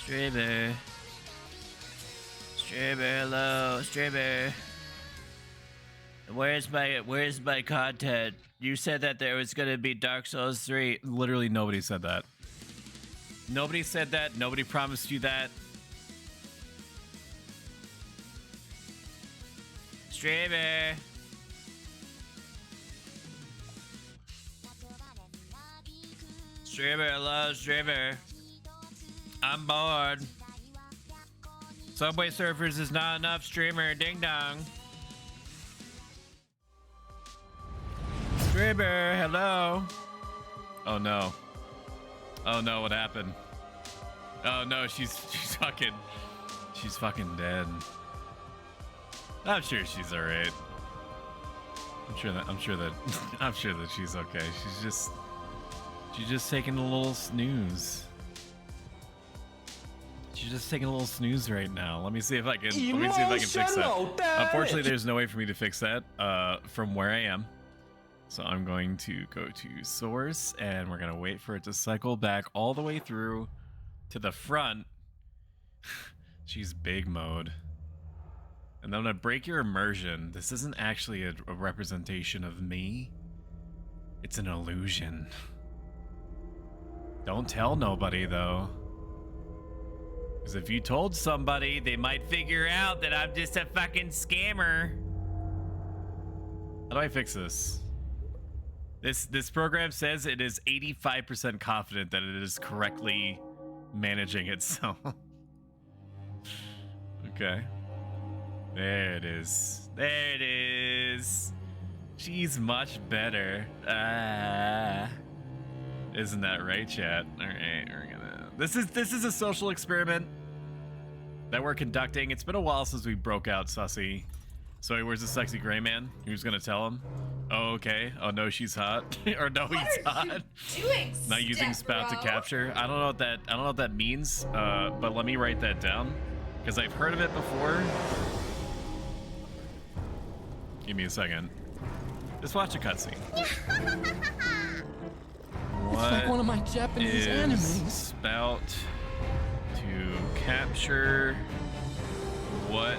Streamer. Streamer, hello, streamer. Where's my content? You said that there was gonna be Dark Souls 3. Literally nobody said that. Nobody said that. Nobody promised you that. Streamer. Streamer, hello, streamer. I'm bored. Subway Surfers is not enough, streamer. Ding dong. Streamer, hello. Oh no. Oh no, what happened? Oh no, she's fucking dead. I'm sure she's alright. I'm sure that she's okay. She's just taking a little snooze. She's just taking a little snooze right now. Let me see if I can fix that. Unfortunately, there's no way for me to fix that from where I am. So I'm going to go to source and we're gonna wait for it to cycle back all the way through to the front. She's big mode. And then I'm gonna break your immersion. This isn't actually a representation of me. It's an illusion. Don't tell nobody though. Because if you told somebody, they might figure out that I'm just a fucking scammer. How do I fix this? This program says it is 85% confident that it is correctly managing itself. Okay. There it is. There it is. She's much better. Isn't that right, chat? All right, we're gonna. This is a social experiment that we're conducting. It's been a while since we broke out Sussy. So where's the sexy gray man? Who's gonna tell him? Oh, okay. Oh no, she's hot. Or no, he's hot. Doing not using spout to capture. I don't know what that means. But let me write that down because I've heard of it before. Give me a second. Just watch a cutscene. It's like one of my Japanese animes. Spout to capture. What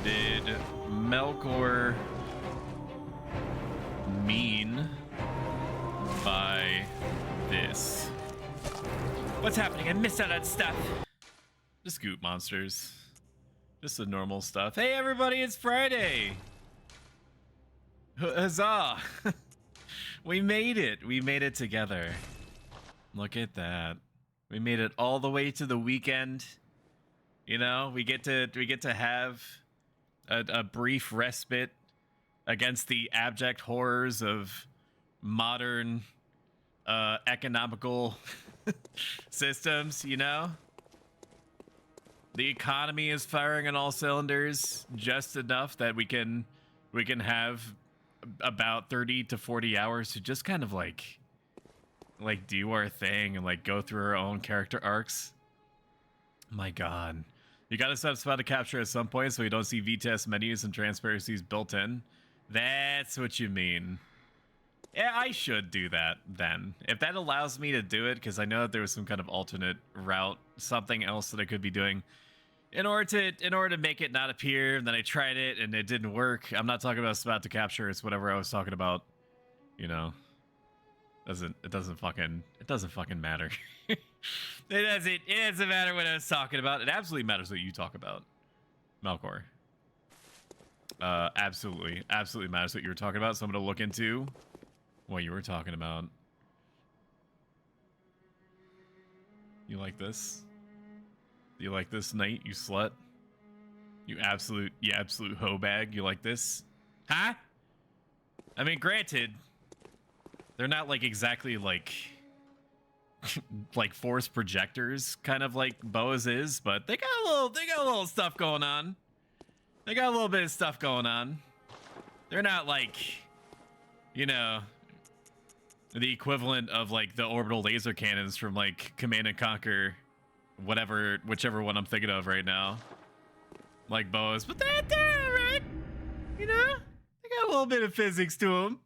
did Melkor mean by this? What's happening? I missed out on stuff. Just goop monsters. Just the normal stuff. Hey everybody, it's Friday. Huzzah! We made it. We made it together. Look at that. We made it all the way to the weekend. You know, we get to have a brief respite against the abject horrors of modern economical systems, you know? The economy is firing on all cylinders just enough that we can have about 30 to 40 hours to just kind of like do our thing and like go through our own character arcs. My god. You gotta set spot to capture at some point so we don't see VTS menus and transparencies built in. That's what you mean. Yeah, I should do that then. If that allows me to do it, because I know that there was some kind of alternate route, something else that I could be doing in order to make it not appear, and then I tried it and it didn't work. I'm not talking about spot to capture, it's whatever I was talking about. You know. It doesn't fucking matter. it doesn't matter what I was talking about. It absolutely matters what you talk about, Melkor. Absolutely matters what you were talking about. So I'm gonna look into what you were talking about. You like this? You like this, Knight? You slut? You absolute hoe bag? You like this? Huh? I mean, granted, they're not like exactly like like force projectors, kind of like Boa's is, but they got a little stuff going on. They got a little bit of stuff going on. They're not like, you know, the equivalent of like the orbital laser cannons from like Command and Conquer, whichever one I'm thinking of right now. Like Boa's, but they're alright. You know, they got a little bit of physics to them.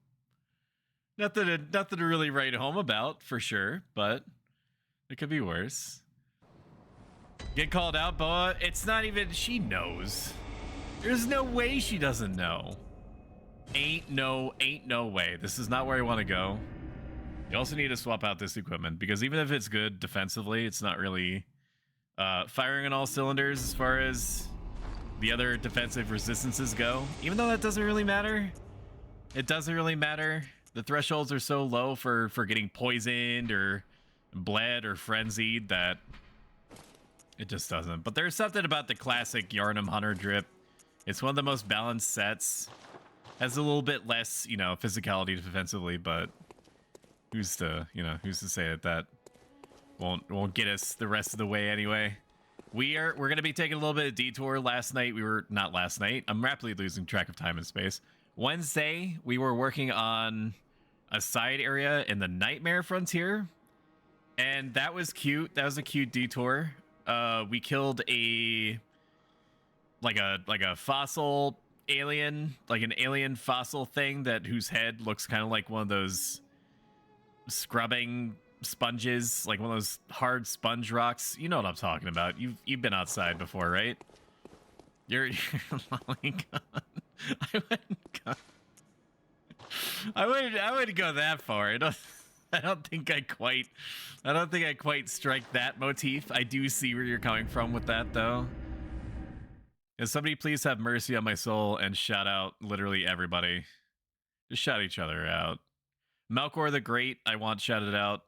Nothing to really write home about, for sure, but it could be worse. Get called out, Boa. It's not even. She knows. There's no way she doesn't know. Ain't no way. This is not where I want to go. You also need to swap out this equipment because even if it's good defensively, it's not really firing on all cylinders as far as the other defensive resistances go. Even though that doesn't really matter. It doesn't really matter. The thresholds are so low for getting poisoned or bled or frenzied that it just doesn't. But there's something about the classic Yarnum Hunter drip. It's one of the most balanced sets. Has a little bit less, you know, physicality defensively, but who's to say that won't get us the rest of the way anyway. We're gonna be taking a little bit of detour. Not last night. I'm rapidly losing track of time and space. Wednesday, we were working on a side area in the Nightmare Frontier, and that was cute. That was a cute detour. We killed a fossil alien, like an alien fossil thing whose head looks kind of like one of those scrubbing sponges, like one of those hard sponge rocks. You know what I'm talking about. You've been outside before, right? You're oh my god. I wouldn't go that far. I don't think I quite strike that motif. I do see where you're coming from with that though. Can somebody please have mercy on my soul and shout out literally everybody? Just shout each other out. Melkor the Great, I want shouted out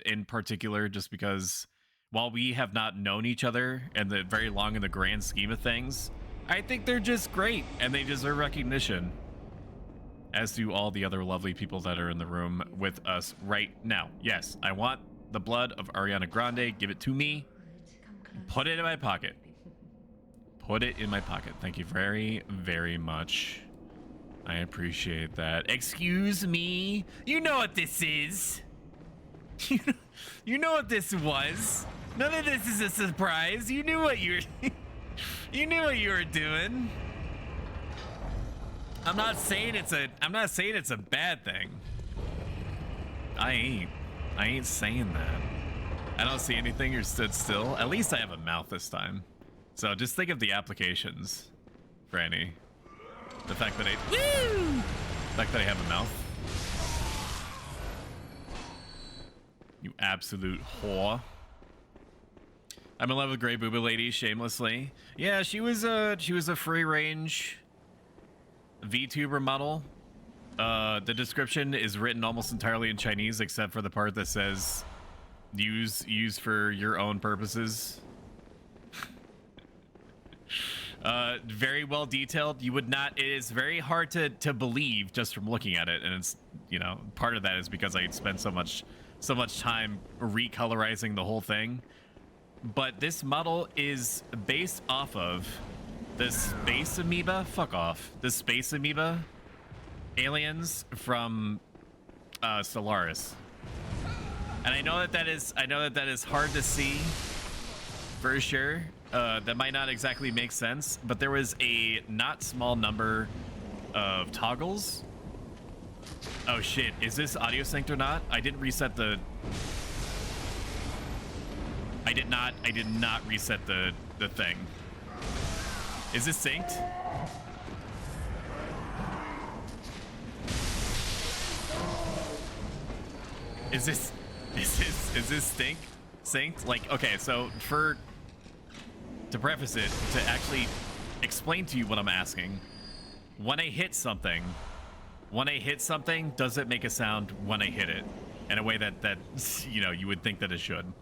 in particular just because while we have not known each other and the very long in the grand scheme of things, I think they're just great and they deserve recognition. As do all the other lovely people that are in the room with us right now. Yes, I want the blood of Ariana Grande. Give it to me. Put it in my pocket. Put it in my pocket. Thank you very, very much. I appreciate that. Excuse me. You know what this is. You know what this was. None of this is a surprise. You knew what you were you knew what you were doing. I'm not saying it's a bad thing. I ain't saying that. I don't see anything or stood still. At least I have a mouth this time. So just think of the applications, Franny. The fact that I have a mouth. You absolute whore. I'm in love with Grey Booba Lady shamelessly. Yeah, she was a free range VTuber model. The description is written almost entirely in Chinese except for the part that says use for your own purposes. Very well detailed. You would not, it is very hard to believe just from looking at it, and it's, you know, part of that is because I spent so much time recolorizing the whole thing. But this model is based off of the space amoeba, fuck off, the space amoeba aliens from Stellaris. And I know that is hard to see for sure. That might not exactly make sense, but there was a not small number of toggles. Oh shit, is this audio synced or not? I didn't reset the... I did not reset the thing. Is this synced? Is this synced? Like, okay, so to preface it, to actually explain to you what I'm asking, when I hit something, does it make a sound when I hit it in a way that you know, you would think that it should?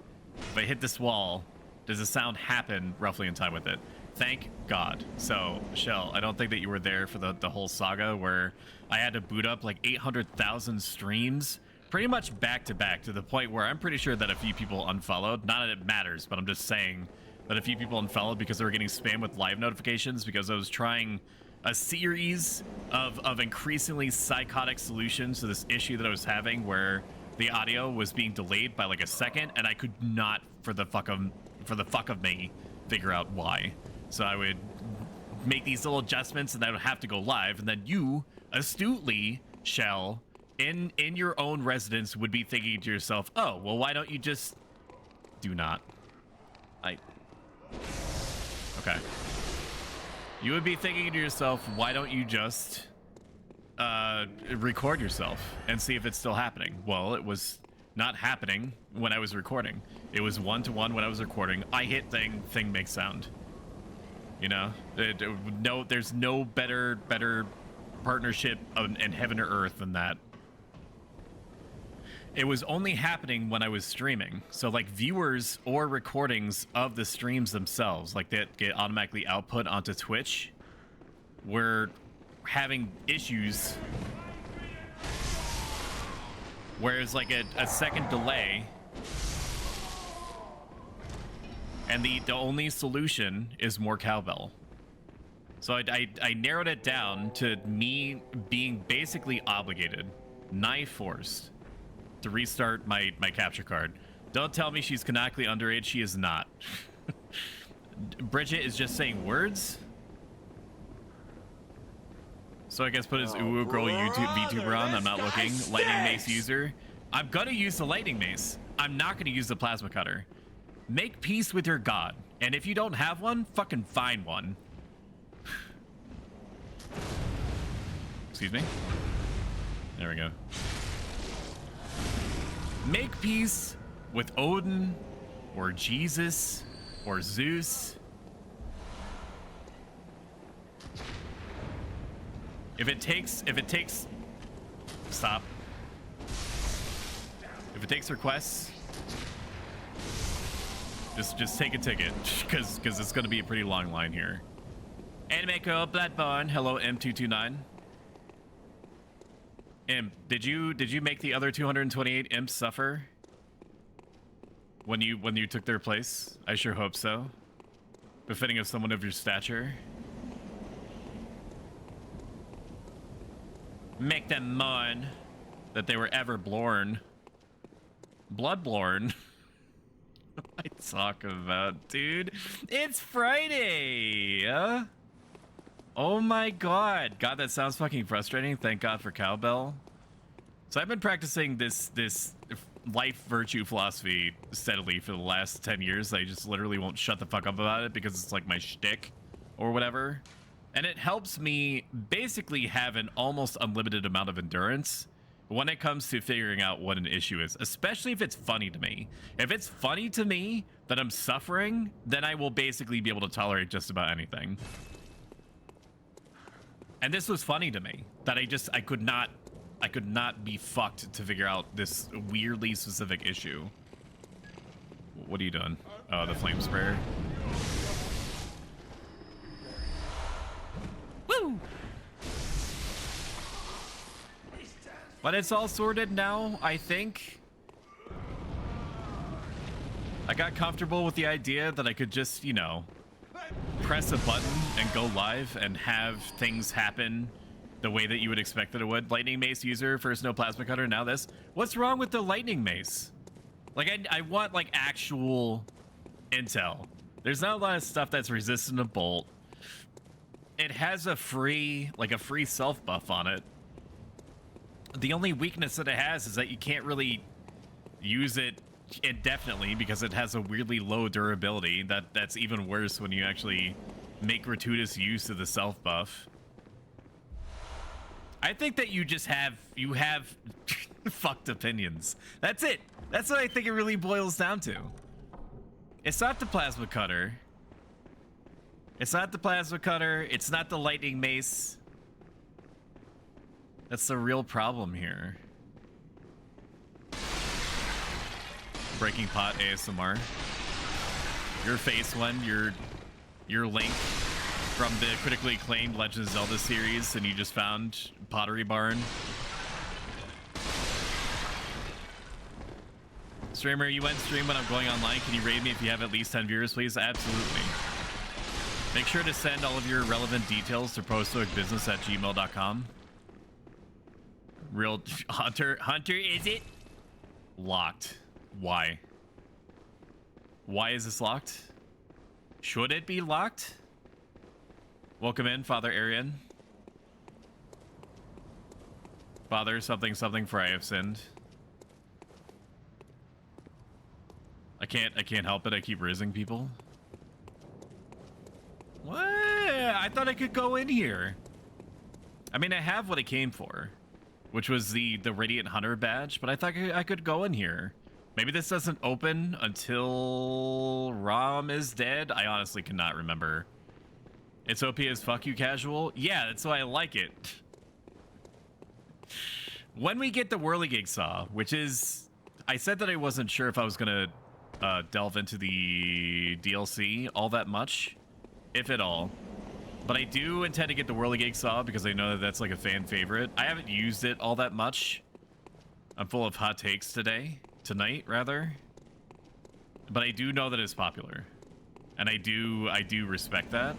If I hit this wall, does a sound happen roughly in time with it? Thank God. So, Shell, I don't think that you were there for the whole saga where I had to boot up like 800,000 streams pretty much back to back, to the point where I'm pretty sure that a few people unfollowed. Not that it matters, but I'm just saying that a few people unfollowed because they were getting spammed with live notifications because I was trying a series of increasingly psychotic solutions to this issue that I was having where the audio was being delayed by like a second, and I could not for the fuck of me figure out why. So I would make these little adjustments and I would have to go live, and then you astutely, Shell, in your own residence would be thinking to yourself, oh well, why don't you just do not? Okay. You would be thinking to yourself, why don't you just record yourself and see if it's still happening? Well, it was not happening when I was recording. It was 1-to-1 when I was recording. I hit thing makes sound. You know, no, there's no better partnership in heaven or earth than that. It was only happening when I was streaming. So like viewers or recordings of the streams themselves, like that get automatically output onto Twitch, were having issues. Whereas like a second delay, and the only solution is more cowbell. So I narrowed it down to me being basically obligated, nigh forced, to restart my capture card. Don't tell me she's canonically underage. She is not. Bridget is just saying words. So I guess put his Ooh Girl VTuber on. I'm not looking. Lightning Mace user. I'm gonna use the Lightning Mace. I'm not gonna use the Plasma Cutter. Make peace with your god. And if you don't have one, fucking find one. Excuse me? There we go. Make peace with Odin or Jesus or Zeus. If it takes stop. If it takes requests, just take a ticket, because it's going to be a pretty long line here. Anime Girl, Bloodborne, hello M229. Imp, did you make the other 228 imps suffer when you took their place? I sure hope so. Befitting of someone of your stature. Make them mourn that they were ever born. Bloodborne. I talk about, dude. It's Friday. Oh my god. God, that sounds fucking frustrating. Thank God for cowbell. So I've been practicing this life virtue philosophy steadily for the last 10 years. I just literally won't shut the fuck up about it because it's like my shtick or whatever. And it helps me basically have an almost unlimited amount of endurance when it comes to figuring out what an issue is, especially if it's funny to me. If it's funny to me that I'm suffering, then I will basically be able to tolerate just about anything. And this was funny to me, that I could not be fucked to figure out this weirdly specific issue. What are you doing? Oh, the flame sprayer. Woo! But it's all sorted now, I think. I got comfortable with the idea that I could just, you know, press a button and go live and have things happen the way that you would expect that it would. Lightning Mace user, first no Plasma Cutter, now this. What's wrong with the Lightning Mace? Like, I want, like, actual intel. There's not a lot of stuff that's resistant to bolt. It has a free self buff on it. The only weakness that it has is that you can't really use it indefinitely because it has a weirdly low durability. That's even worse when you actually make gratuitous use of the self buff. I think that you have fucked opinions. That's it. That's what I think it really boils down to. It's not the Plasma Cutter. It's not the Plasma Cutter. It's not the Lightning Mace. That's the real problem here. Breaking Pot ASMR. Your face one, your Link from the critically acclaimed Legend of Zelda series, and you just found Pottery Barn. Streamer, you went stream when I'm going online. Can you raid me if you have at least 10 viewers, please? Absolutely. Make sure to send all of your relevant details to prostoicbusiness@gmail.com. Real Hunter, is it? Locked. Why? Why is this locked? Should it be locked? Welcome in, Father Arian. Father, something, for I have sinned. I can't help it. I keep rizzing people. What? I thought I could go in here. I mean, I have what I came for, which was the Radiant Hunter badge, but I thought I could go in here. Maybe this doesn't open until Rom is dead. I honestly cannot remember. It's OP as fuck you casual. Yeah, that's why I like it. When we get the Whirligig Saw, which is... I said that I wasn't sure if I was going to delve into the DLC all that much, if at all. But I do intend to get the Whirligig Saw because I know that that's like a fan favorite. I haven't used it all that much. I'm full of hot takes tonight rather. But I do know that it's popular. And I do respect that.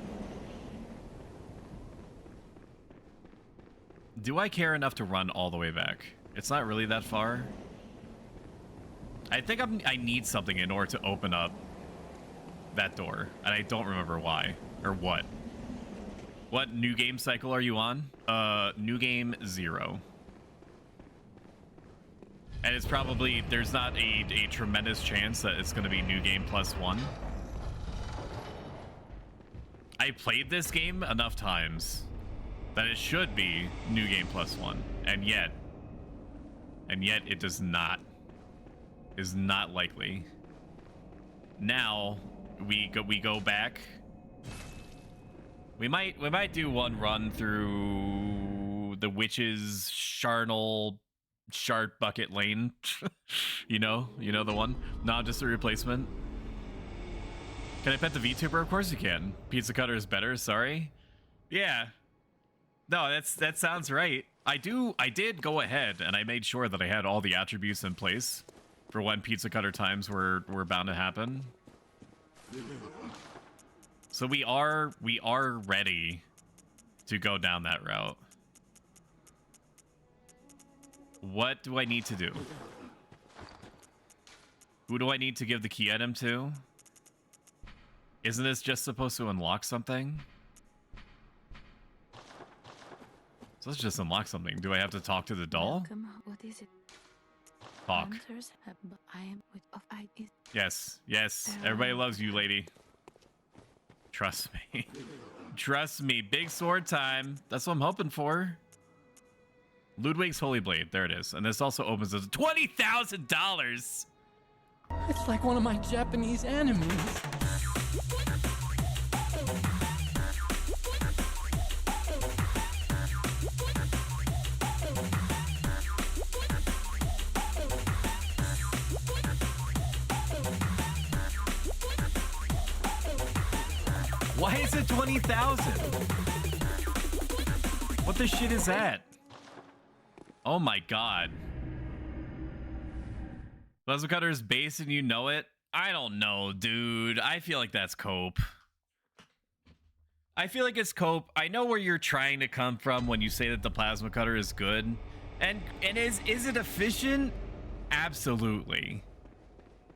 Do I care enough to run all the way back? It's not really that far. I think I need something in order to open up that door. And I don't remember why or what. What new game cycle are you on? New game 0. And it's probably, there's not a tremendous chance that it's going to be new game +1. I played this game enough times that it should be new game +1, and yet it does not. Is not likely. Now we go back. We might do one run through the witch's Charnel Shard Bucket Lane. you know the one. Not just a replacement. Can I pet the VTuber? Of course you can. Pizza Cutter is better. Sorry. Yeah. No, that sounds right. I did go ahead and I made sure that I had all the attributes in place for when Pizza Cutter times were bound to happen. So we are ready to go down that route. What do I need to do? Who do I need to give the key item to? Isn't this just supposed to unlock something? So let's just unlock something. Do I have to talk to the doll? What is it? Talk. Yes. Everybody loves you, lady. Trust me. Trust me. Big sword time. That's what I'm hoping for. Ludwig's Holy Blade. There it is. And this also opens as $20,000. It's like one of my Japanese animes. Why is it 20,000? What the shit is that? Oh my god. Plasma Cutter is base and you know it? I don't know, dude. I feel like that's cope. I feel like it's cope. I know where you're trying to come from when you say that the Plasma Cutter is good. And is it efficient? Absolutely.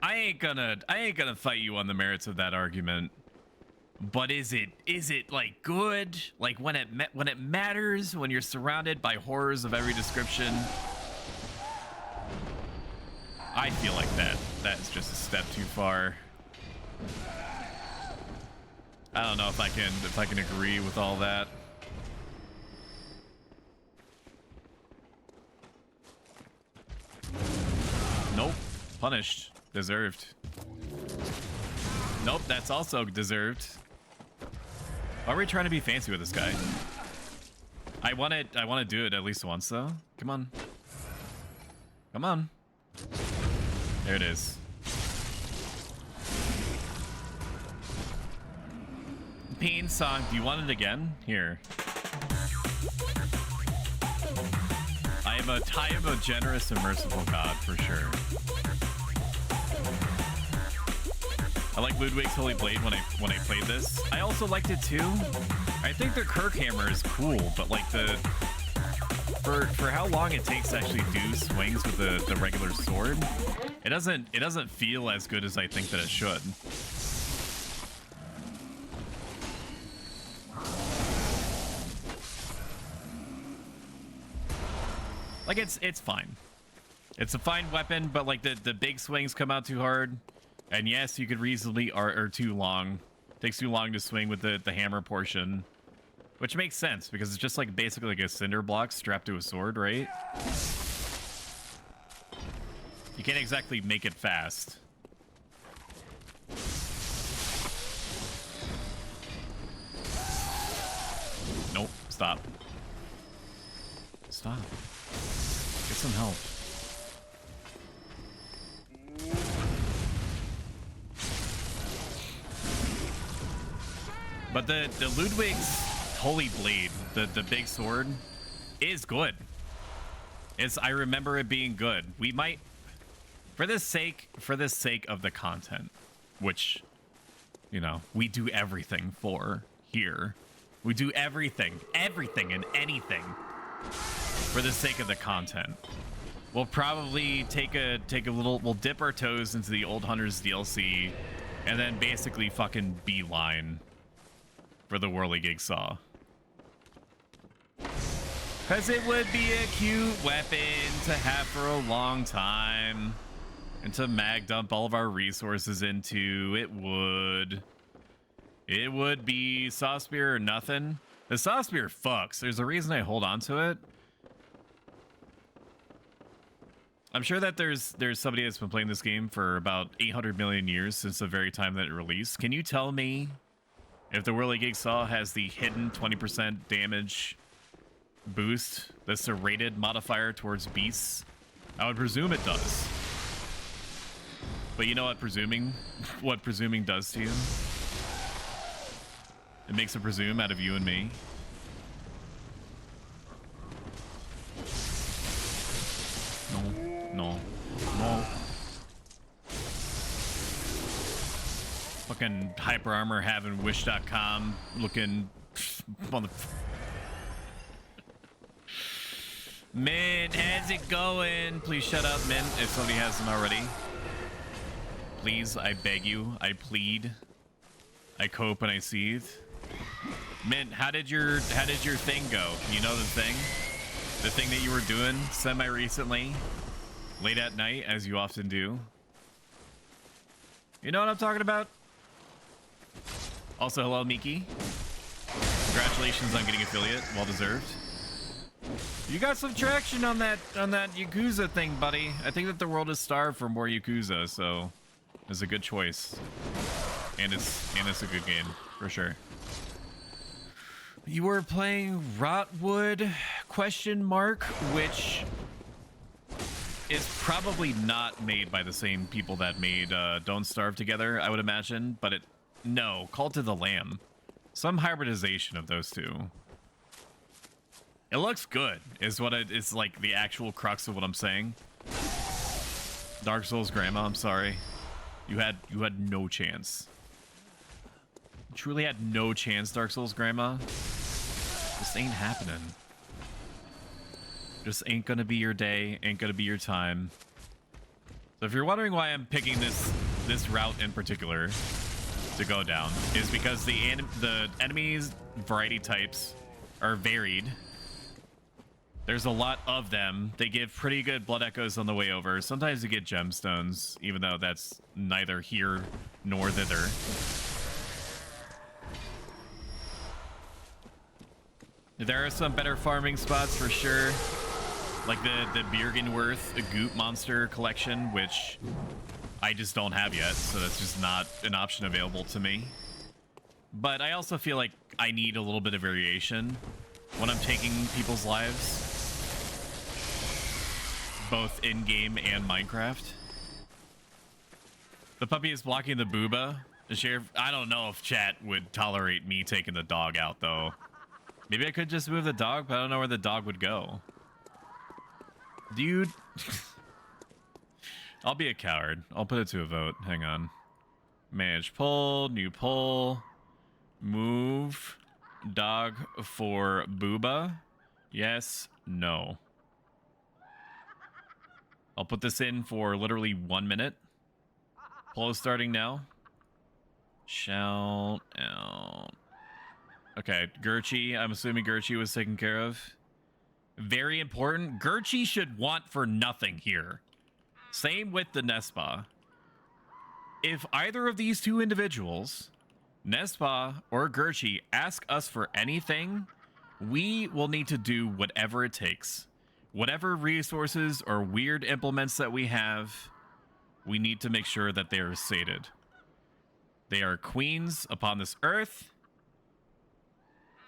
I ain't gonna fight you on the merits of that argument. But is it like good? Like when it matters, when you're surrounded by horrors of every description? I feel like that's just a step too far. I don't know if I can agree with all that. Nope. Punished. Deserved. Nope, that's also deserved. Why are we trying to be fancy with this guy? I want to do it at least once though. Come on. Come on. There it is. Pain song. Do you want it again? Here. I am a generous and merciful God for sure. I like Ludwig's Holy Blade when I played this. I also liked it too. I think the Kirk hammer is cool, but like for how long it takes to actually do swings with the regular sword, it doesn't feel as good as I think that it should. Like it's fine. It's a fine weapon, but like the big swings come out too hard. And yes, you could reasonably, or too long. Takes too long to swing with the hammer portion. Which makes sense, because it's just like basically like a cinder block strapped to a sword, right? You can't exactly make it fast. Nope, stop. Stop. Get some help. But the Ludwig's Holy Blade, the big sword, is good. I remember it being good. We might, for the sake of the content, which, you know, we do everything for here. We do everything and anything for the sake of the content. We'll probably take a little, we'll dip our toes into the Old Hunters DLC and then basically fucking beeline for the Whirly Gig Saw. Because it would be a cute weapon to have for a long time and to mag dump all of our resources into. It would be Saw Spear or nothing. The Saw Spear fucks. There's a reason I hold on to it. I'm sure that there's somebody that's been playing this game for about 800 million years since the very time that it released. Can you tell me if the Whirly Gig Saw has the hidden 20% damage boost that's a rated modifier towards beasts? I would presume it does. But you know what presuming does to you? It makes a presume out of you and me. No. Fucking hyper armor having wish.com looking mother. Mint, how's it going? Please shut up, Mint, if somebody hasn't already. Please, I beg you, I plead, I cope and I seethe. Mint, how did your thing go? You know the thing that you were doing semi-recently, late at night, as you often do. You know what I'm talking about? Also, hello, Miki. Congratulations on getting affiliate, well deserved. You got some traction on that Yakuza thing, buddy. I think that the world is starved for more Yakuza, so it's a good choice. And it's a good game, for sure. You were playing Rotwood ? Which is probably not made by the same people that made Don't Starve Together, I would imagine. But no, Cult of the Lamb. Some hybridization of those two. It looks good, is what it's like the actual crux of what I'm saying. Dark Souls Grandma, I'm sorry. You had no chance. You truly had no chance, Dark Souls Grandma. This ain't happening. Just ain't gonna be your day, ain't gonna be your time. So if you're wondering why I'm picking this route in particular to go down, is because the enemies variety types are varied. There's a lot of them. They give pretty good blood echoes on the way over. Sometimes you get gemstones, even though that's neither here nor thither. There are some better farming spots for sure. Like the Bjergenworth Goot Monster collection, which I just don't have yet, so that's just not an option available to me. But I also feel like I need a little bit of variation when I'm taking people's lives, both in-game and Minecraft. The puppy is blocking the booba. The sheriff, I don't know if chat would tolerate me taking the dog out, though. Maybe I could just move the dog, but I don't know where the dog would go. Dude. I'll be a coward. I'll put it to a vote. Hang on. Manage poll, new poll. Move dog for booba. Yes, no. I'll put this in for literally 1 minute. Poll is starting now. Shout out. Okay, Gurchi. I'm assuming Gurchi was taken care of. Very important. Gurchi should want for nothing here. Same with the Nespa. If either of these two individuals Nespa or Gerchi ask us for anything, we will need to do whatever it takes. Whatever resources or weird implements that we have, we need to make sure that they are sated. They are queens upon this earth,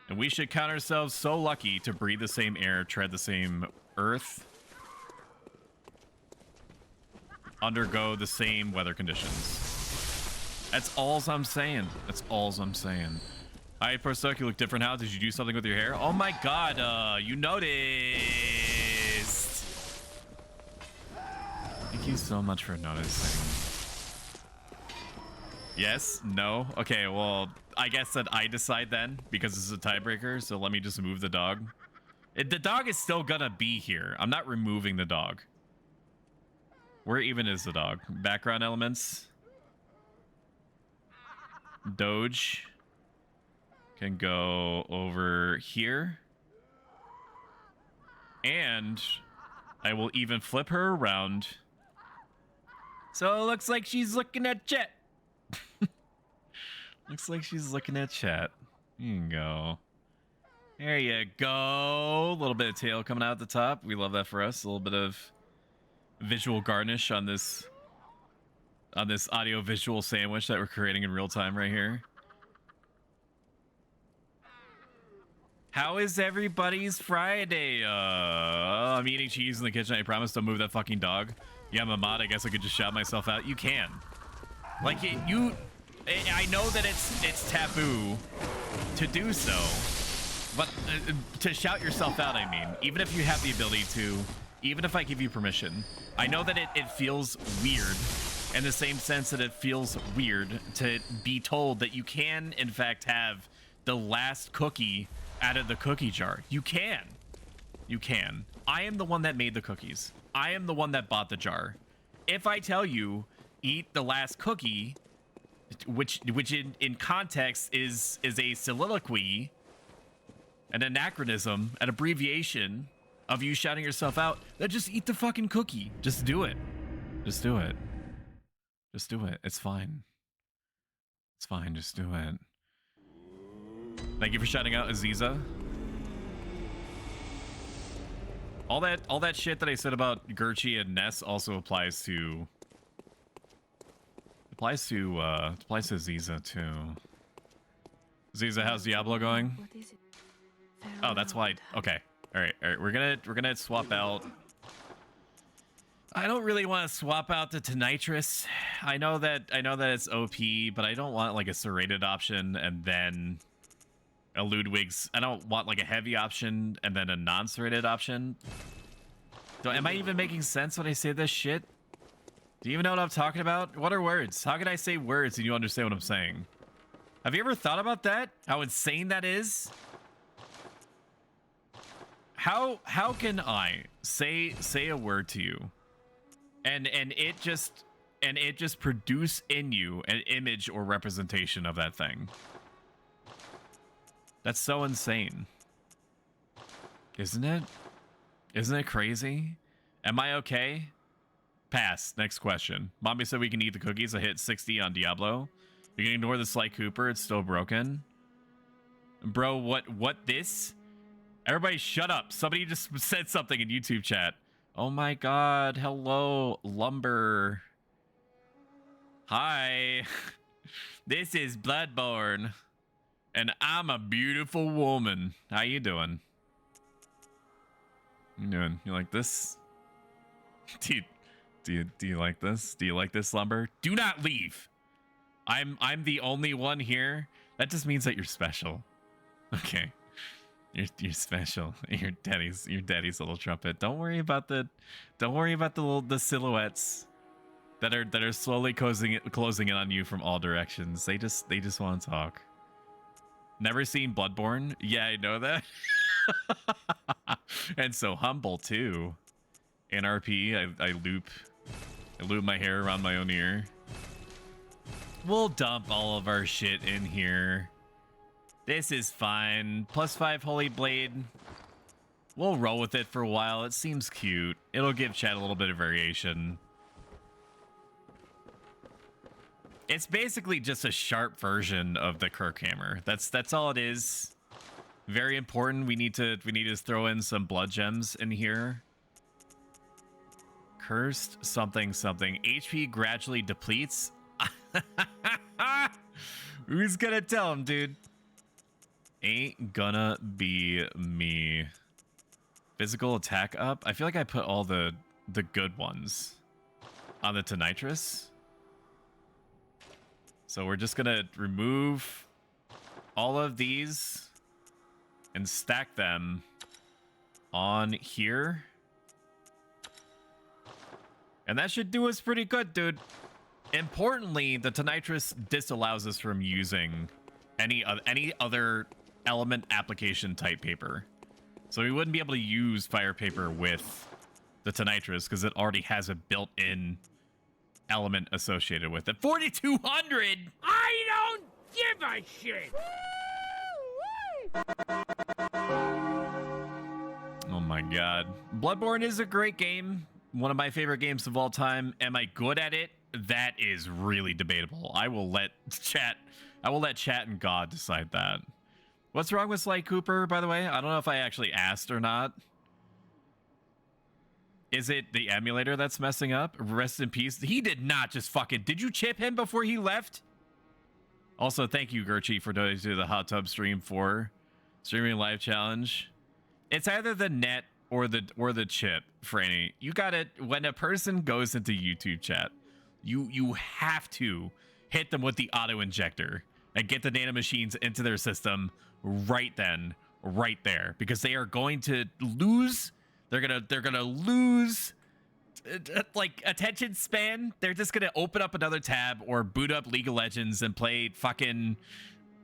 and we should count ourselves so lucky to breathe the same air, tread the same earth, undergo the same weather conditions. That's all I'm saying. That's all I'm saying. All right, Prostock, you look different. How did you do something with your hair? Oh my god, you noticed. Thank you so much for noticing. Yes? No? Okay, well, I guess that I decide then, because this is a tiebreaker, so let me just move the dog. The dog is still gonna be here. I'm not removing the dog. Where even is the dog? Background elements. Doge can go over here. And I will even flip her around. So it looks like she's looking at chat. Looks like she's looking at chat. There you go. There you go. A little bit of tail coming out at the top. We love that for us. A little bit of visual garnish on this audio visual sandwich that we're creating in real time right here. How is everybody's Friday? I'm eating cheese in the kitchen. I promise don't move that fucking dog. Yeah, I'm a mod. I guess I could just shout myself out. You can. Like, I know that it's taboo to do so, but to shout yourself out, I mean, even if you have the ability to, even if I give you permission, I know that it feels weird in the same sense that it feels weird to be told that you can, in fact, have the last cookie out of the cookie jar. You can. You can. I am the one that made the cookies. I am the one that bought the jar. If I tell you, eat the last cookie, which in context is a soliloquy, an anachronism, an abbreviation of you shouting yourself out, then just eat the fucking cookie. Just do it. Just do it. Just do it. It's fine. It's fine. Just do it. Thank you for shouting out Aziza. All that shit that I said about Gerchi and Ness also applies to Aziza too. Aziza, how's Diablo going? Oh, that's why. Okay. All right. We're gonna swap out. I don't really want to swap out the Tonitrus. I know that it's OP, but I don't want like a serrated option and then a Ludwig's. I don't want like a heavy option and then a non-serrated option. So am I even making sense when I say this shit? Do you even know what I'm talking about? What are words? How can I say words and you understand what I'm saying? Have you ever thought about that? How insane that is? How can I say a word to you and it just produce in you an image or representation of that thing? That's so insane. Isn't it? Isn't it crazy? Am I okay? Pass. Next question. Mommy said we can eat the cookies. I hit 60 on Diablo. You can ignore the Sly Cooper. It's still broken. Bro, what this? Everybody shut up. Somebody just said something in YouTube chat. Oh my god. Hello, Lumber. Hi. This is Bloodborne. And I'm a beautiful woman. How you doing? You doing? You like this? Do you like this? Do you like this, Lumber? Do not leave. I'm the only one here. That just means that you're special. Okay. You're special. Your daddy's little trumpet. Don't worry about the silhouettes that are slowly closing in on you from all directions. They just want to talk. Never seen Bloodborne? Yeah, I know that. And so humble too. In RP, I loop my hair around my own ear. We'll dump all of our shit in here. This is fine. +5 Holy Blade. We'll roll with it for a while. It seems cute. It'll give chat a little bit of variation. It's basically just a sharp version of the Kirk hammer. That's all it is. Very important. We need to throw in some blood gems in here. Cursed something something. HP gradually depletes. Who's gonna tell him, dude? Ain't gonna be me. Physical attack up. I feel like I put all the good ones on the Tonitrus. So we're just gonna remove all of these and stack them on here. And that should do us pretty good, dude. Importantly, the Tonitrus disallows us from using any other element application type paper. So we wouldn't be able to use fire paper with the Tonitrus because it already has a built-in element associated with it. 4,200! I don't give a shit! Oh my god. Bloodborne is a great game. One of my favorite games of all time. Am I good at it? That is really debatable. I will let chat and God decide that. What's wrong with Sly Cooper, by the way? I don't know if I actually asked or not. Is it the emulator that's messing up? Rest in peace. He did not just fucking... Did you chip him before he left? Also, thank you, Gerchi, for donating to the Hot Tub Stream 4 streaming live challenge. It's either the net or the chip, Franny. You got it. When a person goes into YouTube chat, you have to hit them with the auto injector and get the nanomachines into their system right then, right there, because they are going to lose. They're gonna lose like attention span. They're just gonna open up another tab or boot up League of Legends and play fucking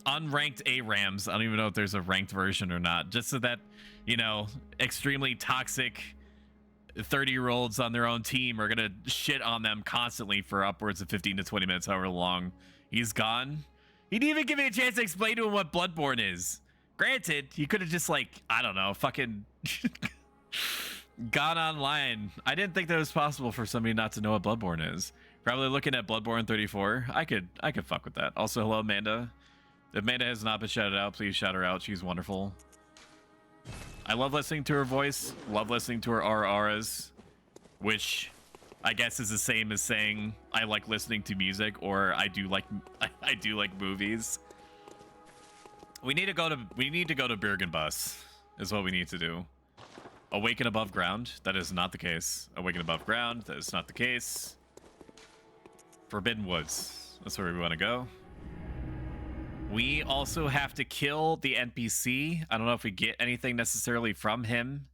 unranked ARAMs. I don't even know if there's a ranked version or not, just so that, you know, extremely toxic 30-year-olds on their own team are gonna shit on them constantly for upwards of 15 to 20 minutes, however long he's gone. He didn't even give me a chance to explain to him what Bloodborne is. Granted, he could have just, like, I don't know, fucking gone online. I didn't think that it was possible for somebody not to know what Bloodborne is. Probably looking at Bloodborne 34. I could fuck with that. Also, hello, Amanda. If Amanda has not been shouted out, please shout her out. She's wonderful. I love listening to her voice. Love listening to her RRs, which I guess is the same as saying I like listening to music, or I do like movies. We need to go to Bergen-Bus is what we need to do. Awaken above ground. That is not the case. Awaken above ground. That is not the case. Forbidden Woods. That's where we want to go. We also have to kill the NPC. I don't know if we get anything necessarily from him,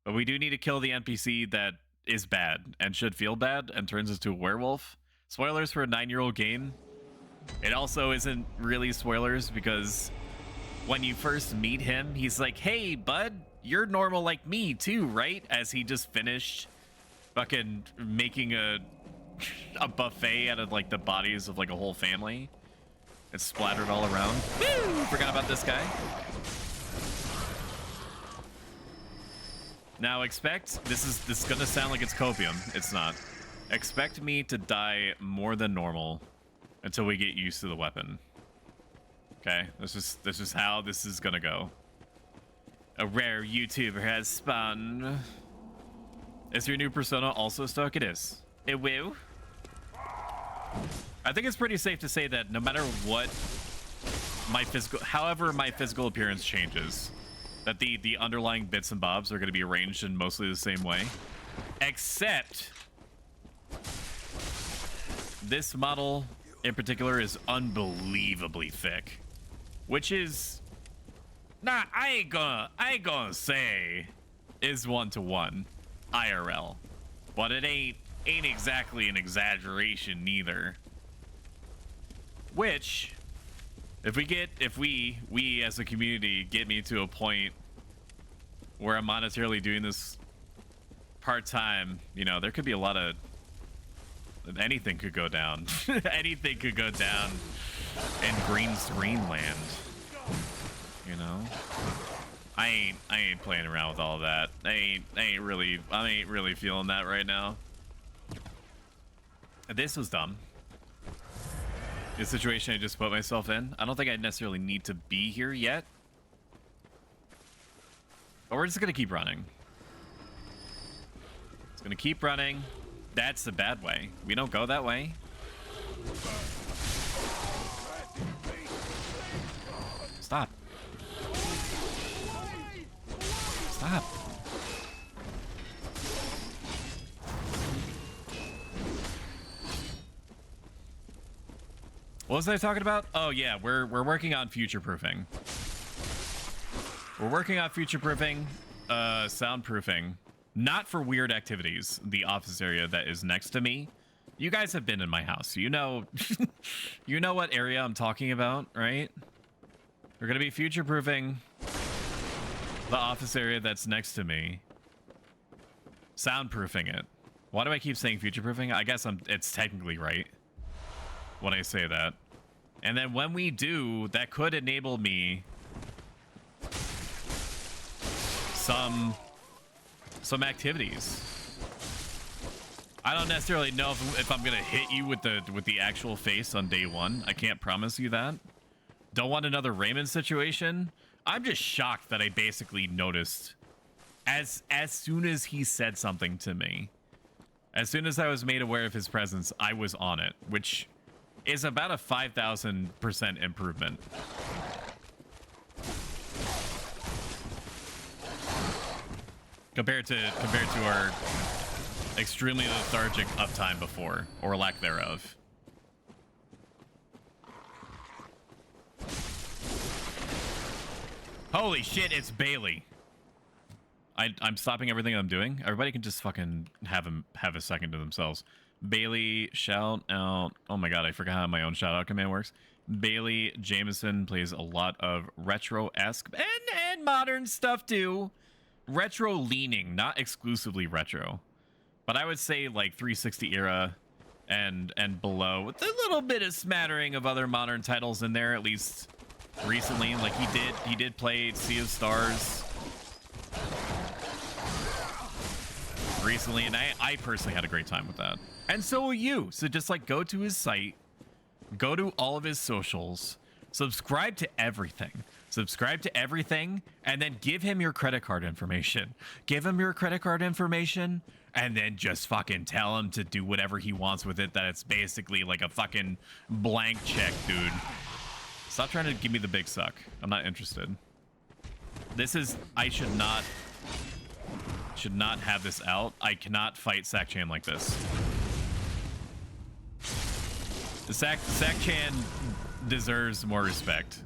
but we do need to kill the NPC that is bad and should feel bad and turns into a werewolf. Spoilers for a 9-year-old game. It also isn't really spoilers because when you first meet him, he's like, hey, bud, you're normal like me too, right? As he just finished fucking making a buffet out of like the bodies of like a whole family. It's splattered all around. Woo! Forgot about this guy. Now expect, this is gonna sound like it's copium. It's not. Expect me to die more than normal until we get used to the weapon. Okay, this is how this is gonna go. A rare YouTuber has spawned. Is your new persona also stuck? It is. It will. I think it's pretty safe to say that no matter what however my physical appearance changes, that the underlying bits and bobs are going to be arranged in mostly the same way, except this model in particular is unbelievably thick, which is not, I ain't gonna say is 1-to-1 IRL, but it ain't exactly an exaggeration neither. Which, if we as a community get me to a point where I'm monetarily doing this part-time, you know, there could be a lot of, anything could go down. Anything could go down in Greenland, you know? I ain't playing around with all that. I ain't really feeling that right now. This was dumb. The situation I just put myself in. I don't think I necessarily need to be here yet. But we're just gonna keep running. It's gonna keep running. That's the bad way. We don't go that way. Stop. Stop. What was I talking about? Oh yeah, we're working on future proofing. We're working on future proofing, soundproofing. Not for weird activities. The office area that is next to me. You guys have been in my house. You know, you know what area I'm talking about, right? We're gonna be future proofing the office area that's next to me. Soundproofing it. Why do I keep saying future proofing? I guess it's technically right when I say that. And then when we do, that could enable me some activities. I don't necessarily know if I'm gonna hit you with the actual face on day one. I can't promise you that. Don't want another Raymond situation. I'm just shocked that I basically noticed as soon as he said something to me. As soon as I was made aware of his presence, I was on it, which is about a 5,000% improvement. Compared to our extremely lethargic uptime before, or lack thereof. Holy shit, it's Bailey. I'm stopping everything I'm doing. Everybody can just fucking have a second to themselves. Bailey, shout out. Oh my god, I forgot how my own shout out command works. Bailey Jameson plays a lot of retro-esque and modern stuff too. Retro leaning, not exclusively retro. But I would say like 360 era and below, with a little bit of smattering of other modern titles in there, at least recently. Like he did play Sea of Stars recently, and I personally had a great time with that. And so will you. So just like go to his site, go to all of his socials, subscribe to everything. Subscribe to everything, and then give him your credit card information. Give him your credit card information, and then just fucking tell him to do whatever he wants with it, that it's basically like a fucking blank check, dude. Stop trying to give me the big suck. I'm not interested. This is... I should not have this out. I cannot fight Sack-chan like this. The Sack-chan deserves more respect.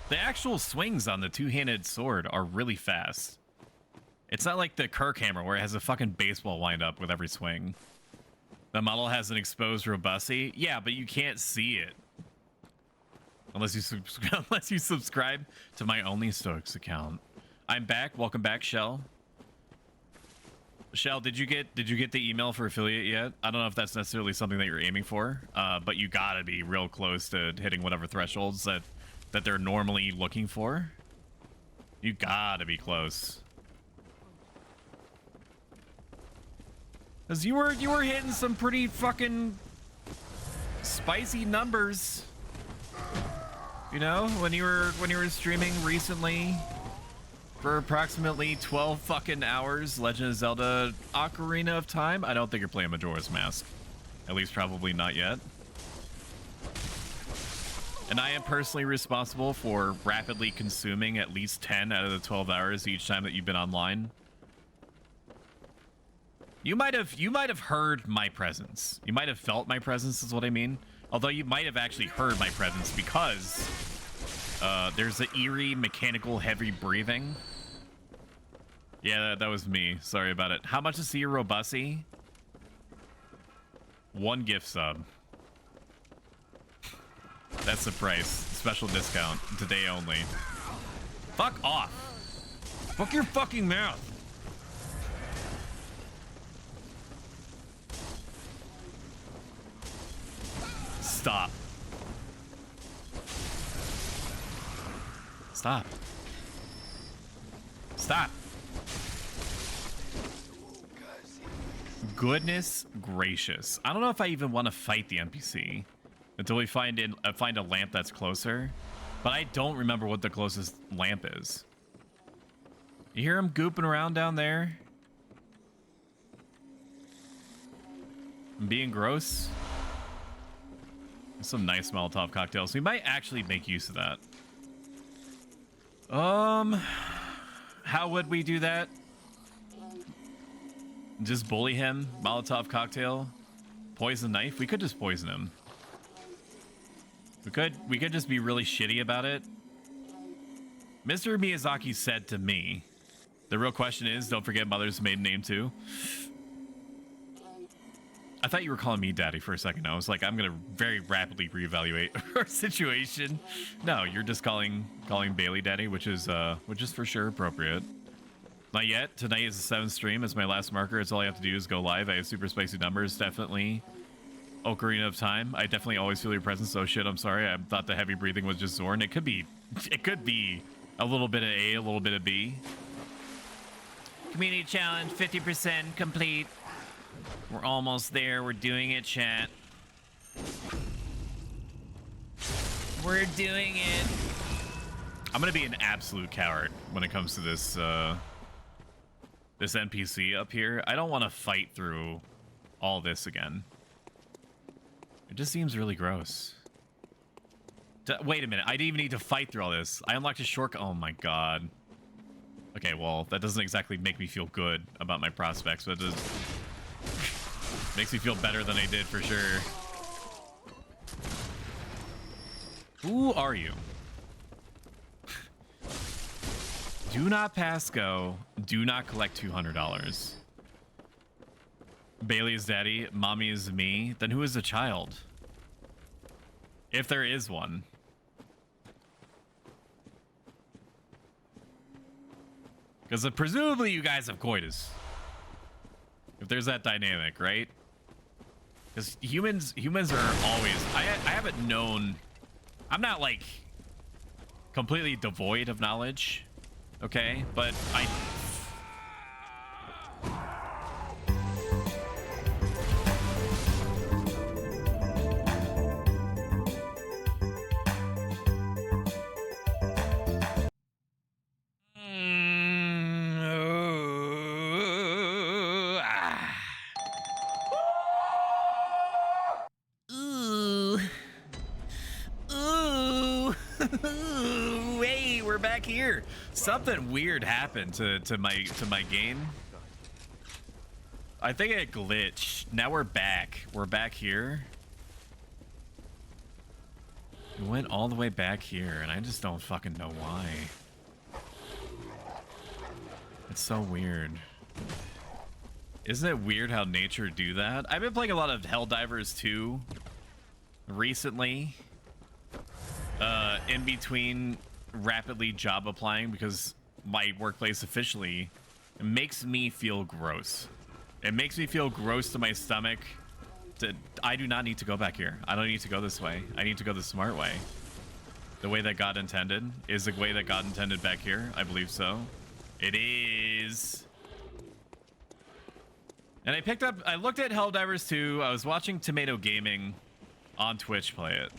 The actual swings on the two-handed sword are really fast. It's not like the Kirk hammer where it has a fucking baseball wind up with every swing. The model has an exposed robusty. Yeah, but you can't see it. Unless you subscribe to my Only Stoics account. I'm back. Welcome back, Shell. Shell, did you get the email for affiliate yet? I don't know if that's necessarily something that you're aiming for, but you gotta be real close to hitting whatever thresholds that they're normally looking for. You gotta be close. Cause you were hitting some pretty fucking spicy numbers. You know, when you were streaming recently for approximately 12 fucking hours, Legend of Zelda Ocarina of Time. I don't think you're playing Majora's Mask. At least probably not yet. And I am personally responsible for rapidly consuming at least 10 out of the 12 hours each time that you've been online. You might have heard my presence. You might have felt my presence is what I mean. Although you might have actually heard my presence because there's an eerie mechanical heavy breathing. Yeah, that was me. Sorry about it. How much to see your Robusty? 1 gift sub. That's the price. Special discount. Today only. Fuck off. Fuck your fucking mouth. Stop. Stop. Stop. Goodness gracious. I don't know if I even want to fight the NPC until we find a lamp that's closer. But I don't remember what the closest lamp is. You hear him gooping around down there? Being gross. Some nice Molotov cocktails. We might actually make use of that. How would we do that? Just bully him? Molotov cocktail? Poison knife? We could just poison him. We could just be really shitty about it. Mr. Miyazaki said to me, the real question is, don't forget mother's maiden name too. I thought you were calling me daddy for a second. I was like, I'm gonna very rapidly reevaluate our situation. No, you're just calling Bailey daddy, which is for sure appropriate. Not yet. Tonight is the 7th stream. It's my last marker. It's all I have to do is go live. I have super spicy numbers, definitely. Ocarina of Time. I definitely always feel your presence. So shit, I'm sorry. I thought the heavy breathing was just Zorn. It could be a little bit of A, a little bit of B. Community challenge 50% complete. We're almost there. We're doing it, chat. We're doing it. I'm gonna be an absolute coward when it comes to this this NPC up here. I don't want to fight through all this again. It just seems really gross. Wait a minute. I didn't even need to fight through all this. I unlocked a shortcut. Oh my god. Okay, well, that doesn't exactly make me feel good about my prospects, but it does makes me feel better than I did for sure. Who are you? Do not pass go. Do not collect $200. Bailey is daddy. Mommy is me. Then who is the child? If there is one. Because presumably you guys have coitus. If there's that dynamic, right? Because humans are always... I haven't known... I'm not, like, completely devoid of knowledge. Okay? But I... Hey, we're back here. Something weird happened to my game. I think it glitched. Now we're back. We're back here. We went all the way back here, and I just don't fucking know why. It's so weird. Isn't it weird how nature do that? I've been playing a lot of Helldivers 2 recently. In between rapidly job applying because my workplace officially makes me feel gross. It makes me feel gross to my stomach. I do not need to go back here. I don't need to go this way. I need to go the smart way. The way that God intended is the way that God intended back here. I believe so. It is. And I looked at Helldivers 2. I was watching Tomato Gaming on Twitch play it.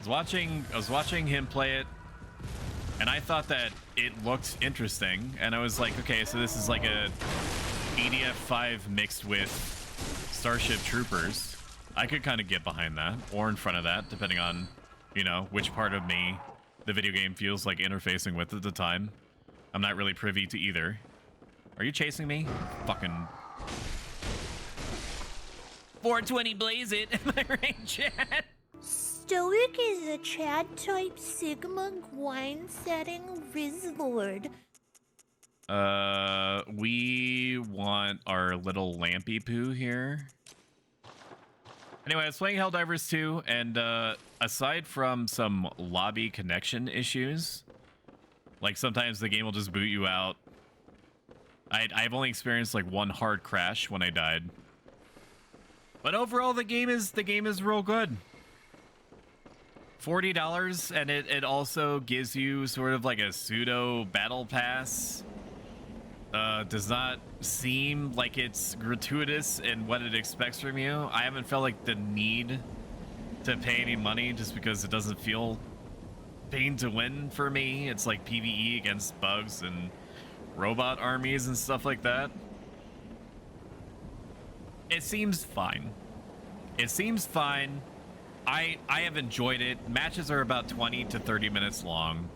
I was watching him play it, and I thought that it looked interesting, and I was like, okay, so this is like a EDF 5 mixed with Starship Troopers. I could kind of get behind that, or in front of that, depending on, you know, which part of me the video game feels like interfacing with at the time. I'm not really privy to either. Are you chasing me? Fucking... 420 blaze it, am I right, chat? Stoic is a Chad type Sigma Gwine setting Rizlord. We want our little lampy poo here. Anyway, I was playing Helldivers 2, and aside from some lobby connection issues, like sometimes the game will just boot you out. I've only experienced like one hard crash when I died. But overall, the game is real good. $40, and it also gives you sort of like a pseudo battle pass does not seem like it's gratuitous in what it expects from you. I haven't felt like the need to pay any money just because it doesn't feel pain to win for me. It's like PvE against bugs and robot armies and stuff like that. It seems fine. It seems fine. I have enjoyed it. Matches are about 20 to 30 minutes long.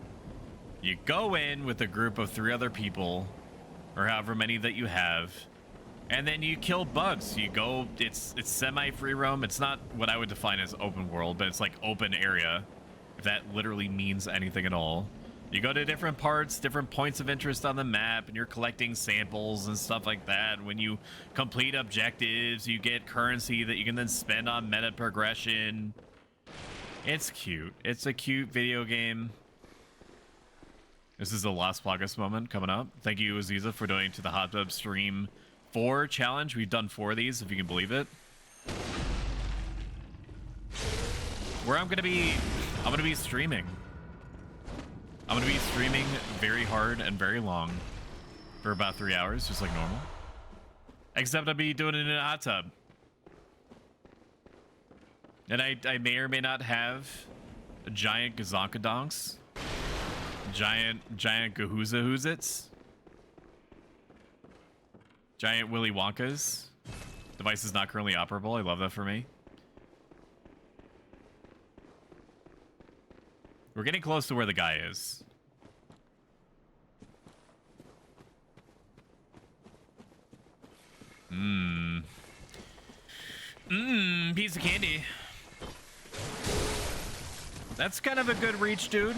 You go in with a group of 3 other people, or however many that you have, and then you kill bugs. You go, it's semi-free roam. It's not what I would define as open world, but it's like open area, if that literally means anything at all. You go to different parts, different points of interest on the map, and you're collecting samples and stuff like that. When you complete objectives, you get currency that you can then spend on meta progression. It's cute. It's a cute video game. This is a Las Plagas moment coming up. Thank you, Aziza, for donating to the Hot Tub Stream 4 challenge. We've done 4 of these, if you can believe it. Where I'm gonna be streaming. I'm gonna be streaming very hard and very long for about 3 hours, just like normal. Except I'll be doing it in a hot tub. And I may or may not have a giant gazonkadonks. Giant Gahooza-hoozits. Giant Willy Wonkas. Device is not currently operable. I love that for me. We're getting close to where the guy is. Piece of candy. That's kind of a good reach, dude.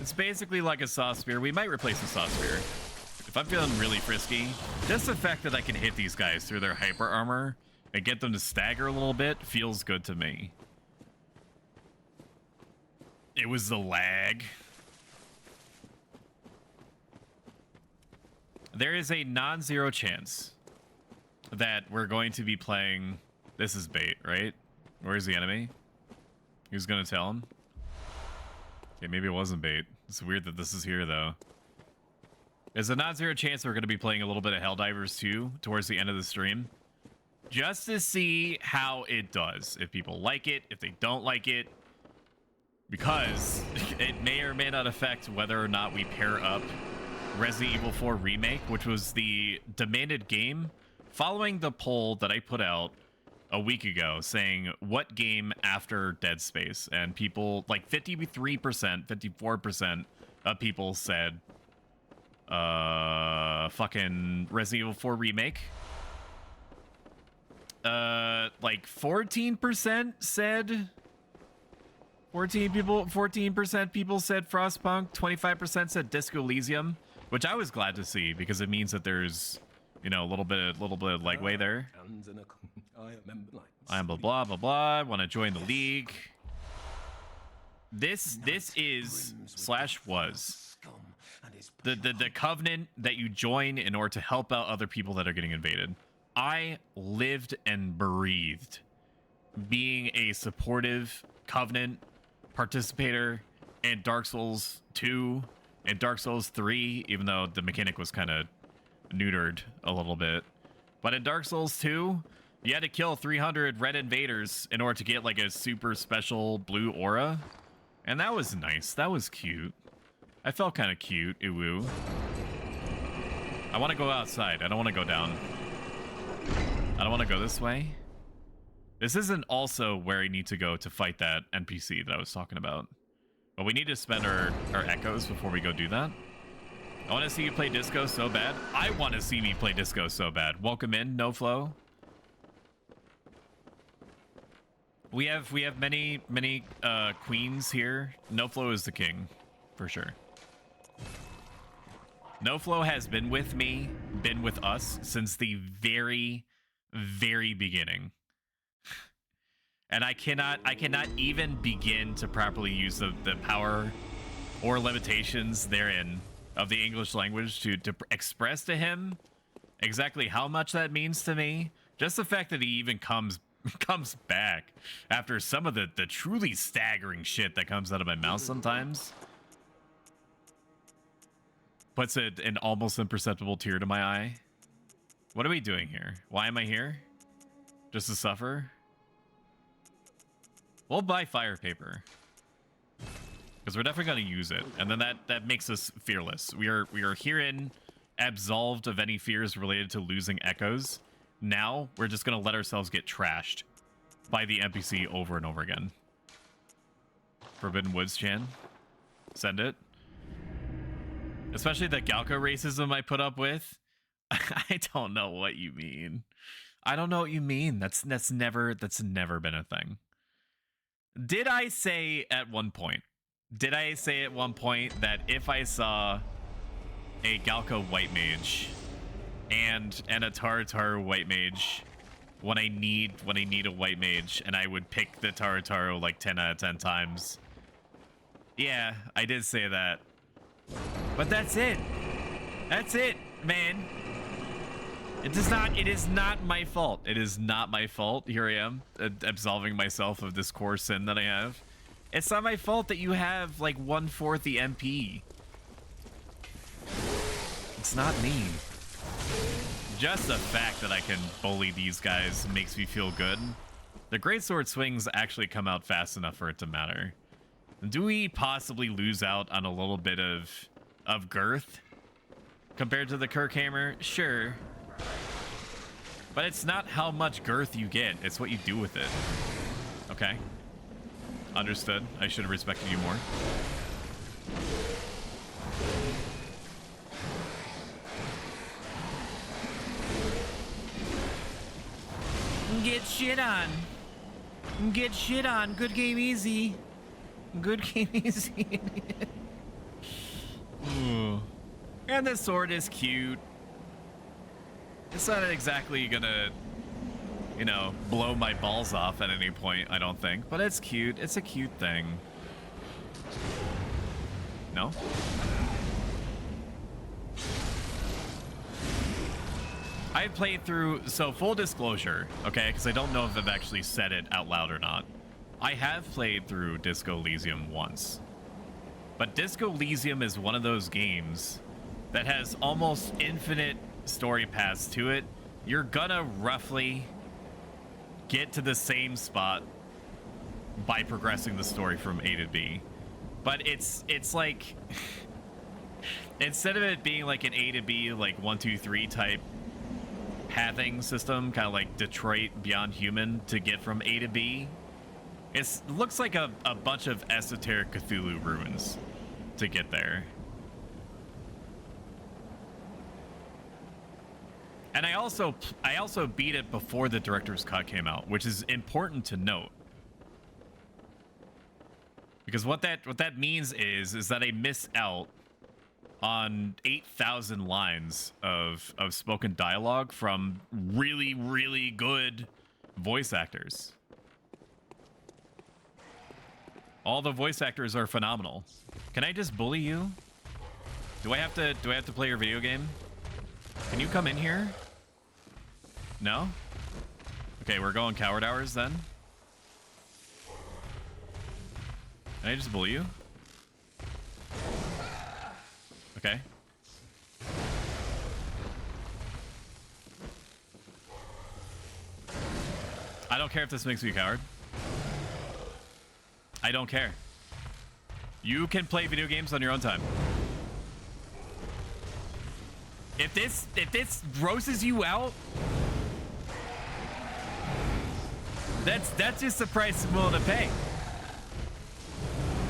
It's basically like a saw spear. We might replace the saw spear. If I'm feeling really frisky, just the fact that I can hit these guys through their hyper armor and get them to stagger a little bit feels good to me. It was the lag. There is a non-zero chance that we're going to be playing... This is bait, right? Where's the enemy? Who's gonna tell him? Okay, maybe it wasn't bait. It's weird that this is here, though. There's a non-zero chance we're gonna be playing a little bit of Helldivers 2 towards the end of the stream. Just to see how it does. If people like it, if they don't like it. Because it may or may not affect whether or not we pair up Resident Evil 4 Remake, which was the demanded game following the poll that I put out a week ago saying what game after Dead Space, and people like 53%, 54% of people said fucking Resident Evil 4 Remake. Like 14% said 14% people said Frostpunk, 25% said Disco Elysium, which I was glad to see because it means that there's, you know, a little bit of legway there. I am blah blah blah blah. Want to join the league? This is / was the covenant that you join in order to help out other people that are getting invaded. I lived and breathed being a supportive covenant participator in Dark Souls 2 and Dark Souls 3, even though the mechanic was kind of neutered a little bit. But in Dark Souls 2, you had to kill 300 red invaders in order to get like a super special blue aura. And that was nice. That was cute. I felt kind of cute. Ooh. I want to go outside. I don't want to go down. I don't want to go this way. This isn't also where I need to go to fight that NPC that I was talking about. But we need to spend our echoes before we go do that. I want to see you play disco so bad. I want to see me play disco so bad. Welcome in, No Flow. We have many queens here. No Flow is the king, for sure. No Flow has been with me, been with us since the very, very beginning. And I cannot even begin to properly use the power or limitations therein of the English language to express to him exactly how much that means to me. Just the fact that he even comes back after some of the truly staggering shit that comes out of my mouth sometimes. puts an almost imperceptible tear to my eye. What are we doing here? Why am I here? Just to suffer? We'll buy fire paper. Because we're definitely going to use it. And then that makes us fearless. We are herein absolved of any fears related to losing echoes. Now, we're just going to let ourselves get trashed by the NPC over and over again. Forbidden Woods Chan. Send it. Especially the Galco racism I put up with. I don't know what you mean. I don't know what you mean. That's never been a thing. Did I say at one point that if I saw a Galco white mage and a Tartaro white mage when I need a white mage, and I would pick the Tartaro like 10 out of 10 times? Yeah, I did say that. But that's it. That's it, man. It is not my fault. It is not my fault. Here I am, absolving myself of this core sin that I have. It's not my fault that you have like 1/4 the MP. It's not me. Just the fact that I can bully these guys makes me feel good. The greatsword swings actually come out fast enough for it to matter. Do we possibly lose out on a little bit of girth compared to the Kirkhammer? Sure. But it's not how much girth you get, it's what you do with it. Okay. Understood. I should have respected you more. Get shit on. Get shit on. Good game easy. Good game easy. And the sword is cute. It's not exactly gonna, you know, blow my balls off at any point, I don't think. But it's cute. It's a cute thing. No? I played through, so full disclosure, okay, because I don't know if I've actually said it out loud or not. I have played through Disco Elysium once. But Disco Elysium is one of those games that has almost infinite story paths to it. You're gonna roughly get to the same spot by progressing the story from A to B. But it's like instead of it being like an A to B like 1, 2, 3 type pathing system, kind of like Detroit Beyond Human to get from A to B, it looks like a bunch of esoteric Cthulhu ruins to get there. And I also beat it before the director's cut came out, which is important to note. Because what that means is that I miss out on 8,000 lines of spoken dialogue from really, really good voice actors. All the voice actors are phenomenal. Can I just bully you? Do I have to play your video game? Can you come in here? No? Okay, we're going coward hours then. Can I just bully you? Okay. I don't care if this makes me a coward. I don't care. You can play video games on your own time. If this grosses you out, that's just the price I'm willing to pay.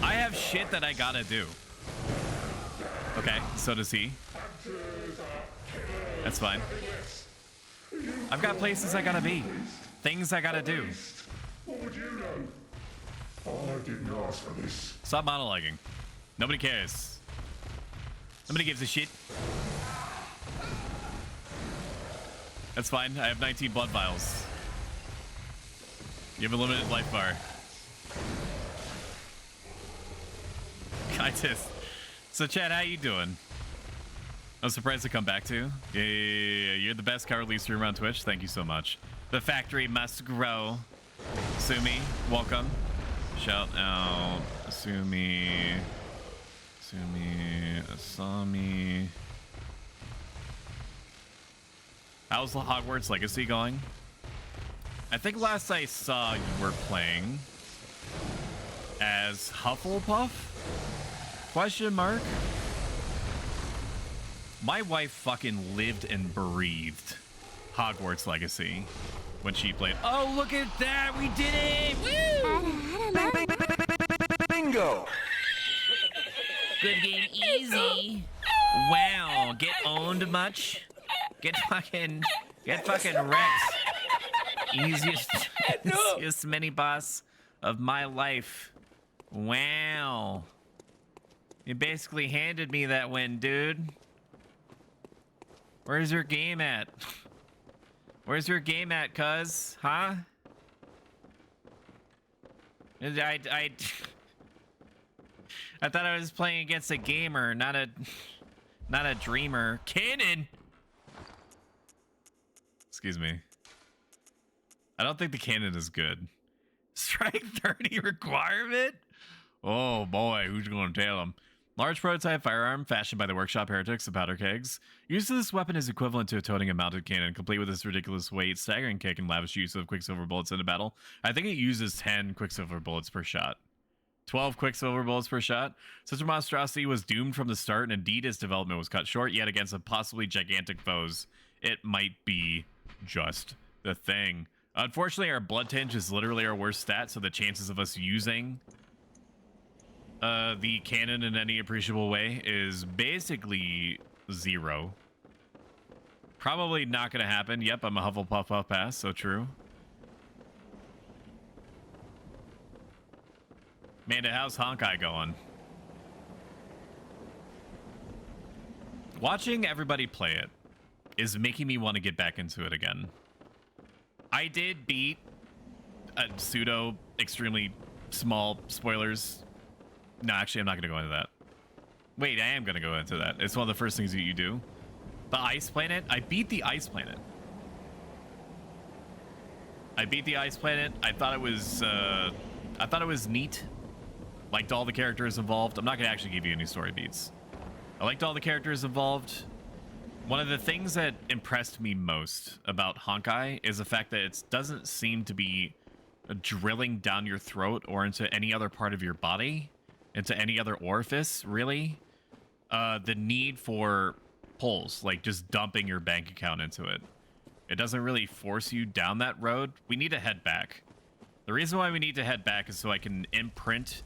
I have shit that I gotta do. Okay, so does he. That's fine. I've got places I gotta be. Things I gotta do. What would you know? I didn't ask for this. Stop monologuing. Nobody cares. Nobody gives a shit. That's fine. I have 19 blood vials. You have a limited life bar. I just... So, Chad, how you doing? I'm surprised to come back to. Yeah. You're the best cowardly streamer on Twitch. Thank you so much. The factory must grow. Sumi, welcome. Shout out. Sumi. Asumi, Asami. How's the Hogwarts Legacy going? I think last I saw you were playing as Hufflepuff? Question mark? My wife fucking lived and breathed Hogwarts Legacy when she played. Oh, look at that! We did it! Woo! Bingo! Good game, easy. Wow, get owned much? Get fucking wrecked. Easiest mini boss of my life. Wow. You basically handed me that win, dude. Where's your game at? Where's your game at, cuz? Huh? I thought I was playing against a gamer, not a dreamer. Cannon! Excuse me. I don't think the cannon is good. Strike 30 requirement? Oh boy, who's gonna tell him? Large prototype firearm fashioned by the workshop heretics of powder kegs. Use of this weapon is equivalent to a toting a mounted cannon, complete with this ridiculous weight, staggering kick, and lavish use of quicksilver bullets in a battle. I think it uses 10 quicksilver bullets per shot. 12 quicksilver bullets per shot. Such a monstrosity was doomed from the start, and indeed its development was cut short, yet against a possibly gigantic foes, it might be just the thing. Unfortunately, our blood tinge is literally our worst stat, so the chances of us using the cannon in any appreciable way is basically 0. Probably not gonna happen. Yep, I'm a Hufflepuff Puff pass, so true. Amanda, how's Honkai going? Watching everybody play it is making me want to get back into it again. I did beat a pseudo extremely small spoilers. No, actually, I'm not going to go into that. Wait, I am going to go into that. It's one of the first things that you do. The ice planet. I beat the ice planet. I beat the ice planet. I thought it was neat. Liked all the characters involved. I'm not going to actually give you any story beats. I liked all the characters involved. One of the things that impressed me most about Honkai is the fact that it doesn't seem to be drilling down your throat or into any other part of your body, into any other orifice, really. The need for pulls, like just dumping your bank account into it. It doesn't really force you down that road. We need to head back. The reason why we need to head back is so I can imprint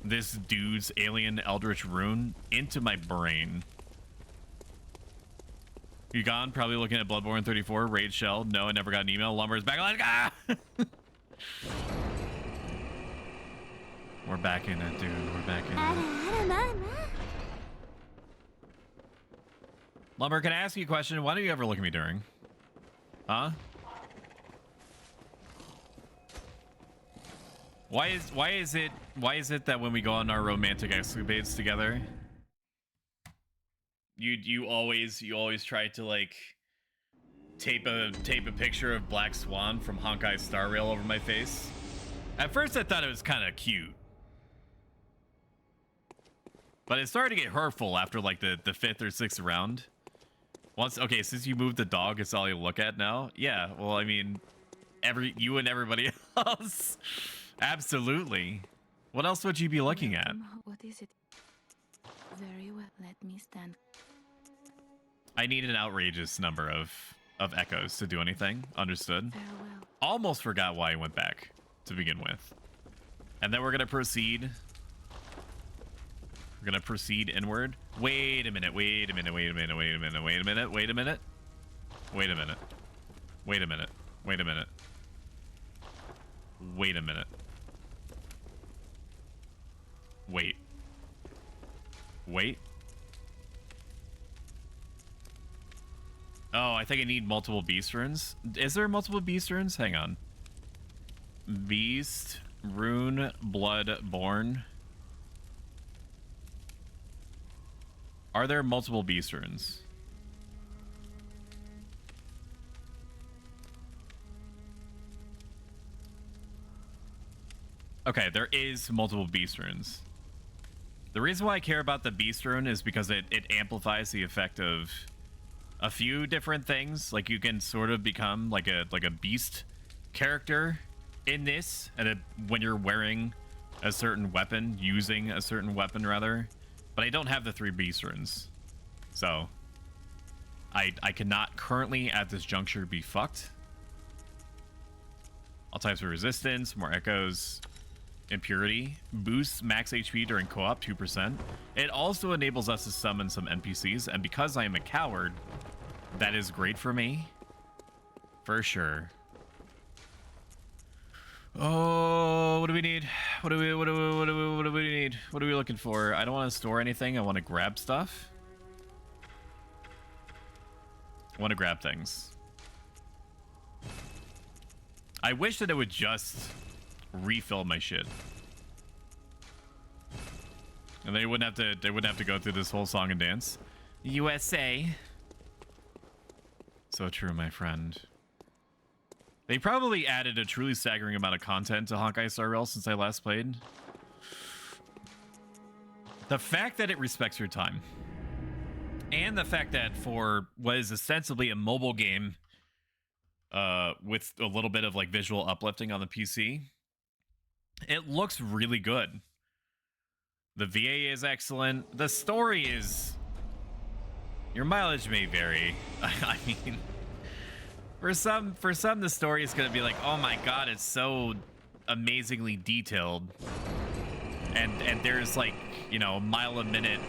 this dude's alien eldritch rune into my brain. You gone? Probably looking at Bloodborne 34. Raid Shell. No, I never got an email. Lumber's back. Like, ah! We're back in it, dude. We're back in it. Lumber, can I ask you a question? Why don't you ever look at me during? Huh? Why is it that when we go on our romantic escapades together, you always try to like tape a picture of Black Swan from Honkai Star Rail over my face? At first I thought it was kind of cute, but it started to get hurtful after like the 5th or 6th round. Okay, since you moved the dog, it's all you look at now. Yeah, well, I mean, you and everybody else. Absolutely. What else would you be looking at? What is it? Very well, let me stand. I need an outrageous number of echoes to do anything. Understood. Farewell. Almost forgot why I went back to begin with. And then we're gonna proceed. We're gonna proceed inward. Wait a minute, wait a minute, wait a minute, wait a minute, wait a minute, wait a minute. Wait a minute. Wait a minute. Wait a minute. Wait a minute. Wait. Wait. Oh, I think I need multiple beast runes. Is there multiple beast runes? Hang on. Beast, rune, Bloodborne. Are there multiple beast runes? Okay, there is multiple beast runes. The reason why I care about the Beast Rune is because it amplifies the effect of a few different things. Like you can sort of become like a beast character in this, and when you're wearing a certain weapon, using a certain weapon rather. But I don't have the 3 Beast Runes, so I cannot currently at this juncture be fucked. All types of resistance, more echoes. Impurity boosts max HP during co-op 2%. It also enables us to summon some NPCs, and because I am a coward, that is great for me, for sure. Oh, what do we need? What do we need? What are we looking for? I don't want to store anything. I want to grab stuff. I want to grab things. I wish that it would just refill my shit, and they wouldn't have to go through this whole song and dance. USA. So true, my friend. They probably added a truly staggering amount of content to Honkai Star Rail since I last played. The fact that it respects your time, and the fact that for what is ostensibly a mobile game with a little bit of like visual uplifting on the PC, it looks really good. The VA is excellent. The story is... Your mileage may vary. I mean, for some the story is going to be like, oh my god, it's so amazingly detailed. And there's like, you know, mile a minute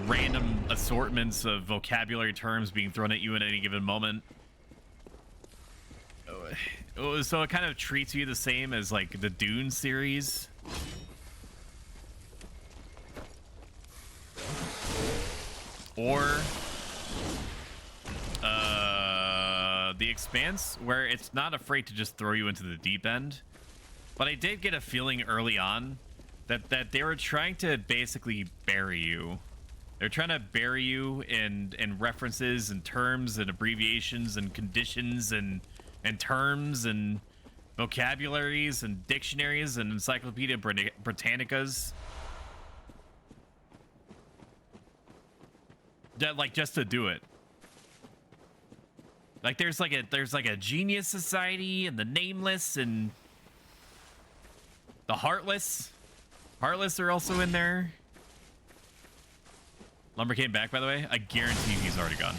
random assortments of vocabulary terms being thrown at you at any given moment. So it kind of treats you the same as like the Dune series. Or The Expanse, where it's not afraid to just throw you into the deep end. But I did get a feeling early on that they were trying to basically bury you. They're trying to bury you in references and terms and abbreviations and conditions and terms and vocabularies and dictionaries and Encyclopedia Britannicas. That, like, just to do it. Like there's like a genius society and the nameless and the heartless. Heartless are also in there. Lumber came back, by the way. I guarantee he's already gone.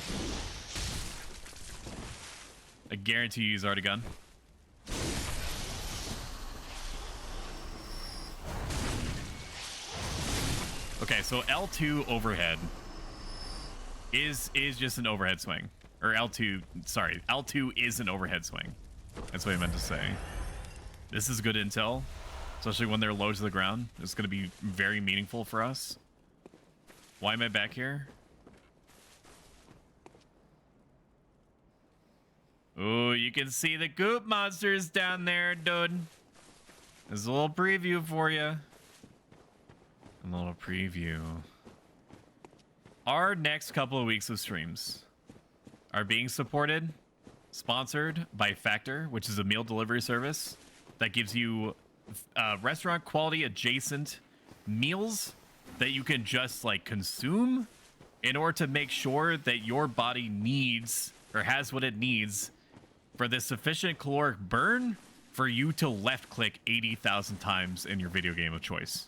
I guarantee he's already gone. Okay, so L2 overhead is just an overhead swing. Or L2, sorry, L2 is an overhead swing. That's what I meant to say. This is good intel, especially when they're low to the ground. It's going to be very meaningful for us. Why am I back here? Oh, you can see the goop monsters down there, dude. There's a little preview for you. A little preview. Our next couple of weeks of streams are being sponsored by Factor, which is a meal delivery service that gives you restaurant quality adjacent meals that you can just like consume in order to make sure that your body needs or has what it needs for the sufficient caloric burn for you to left click 80,000 times in your video game of choice.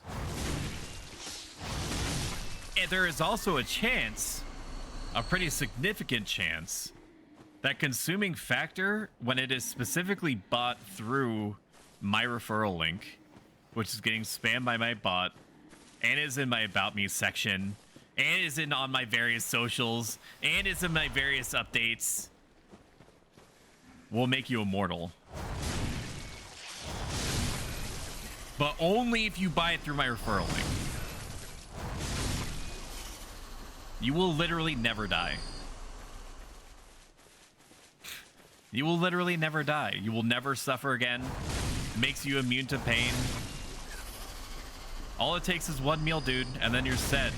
And there is also a chance, a pretty significant chance, that consuming Factor, when it is specifically bought through my referral link, which is getting spammed by my bot, and is in my About Me section, and is on my various socials, and is in my various updates, will make you immortal. But only if you buy it through my referral link. You will literally never die. You will literally never die. You will never suffer again. Makes you immune to pain. All it takes is one meal, dude, and then you're set.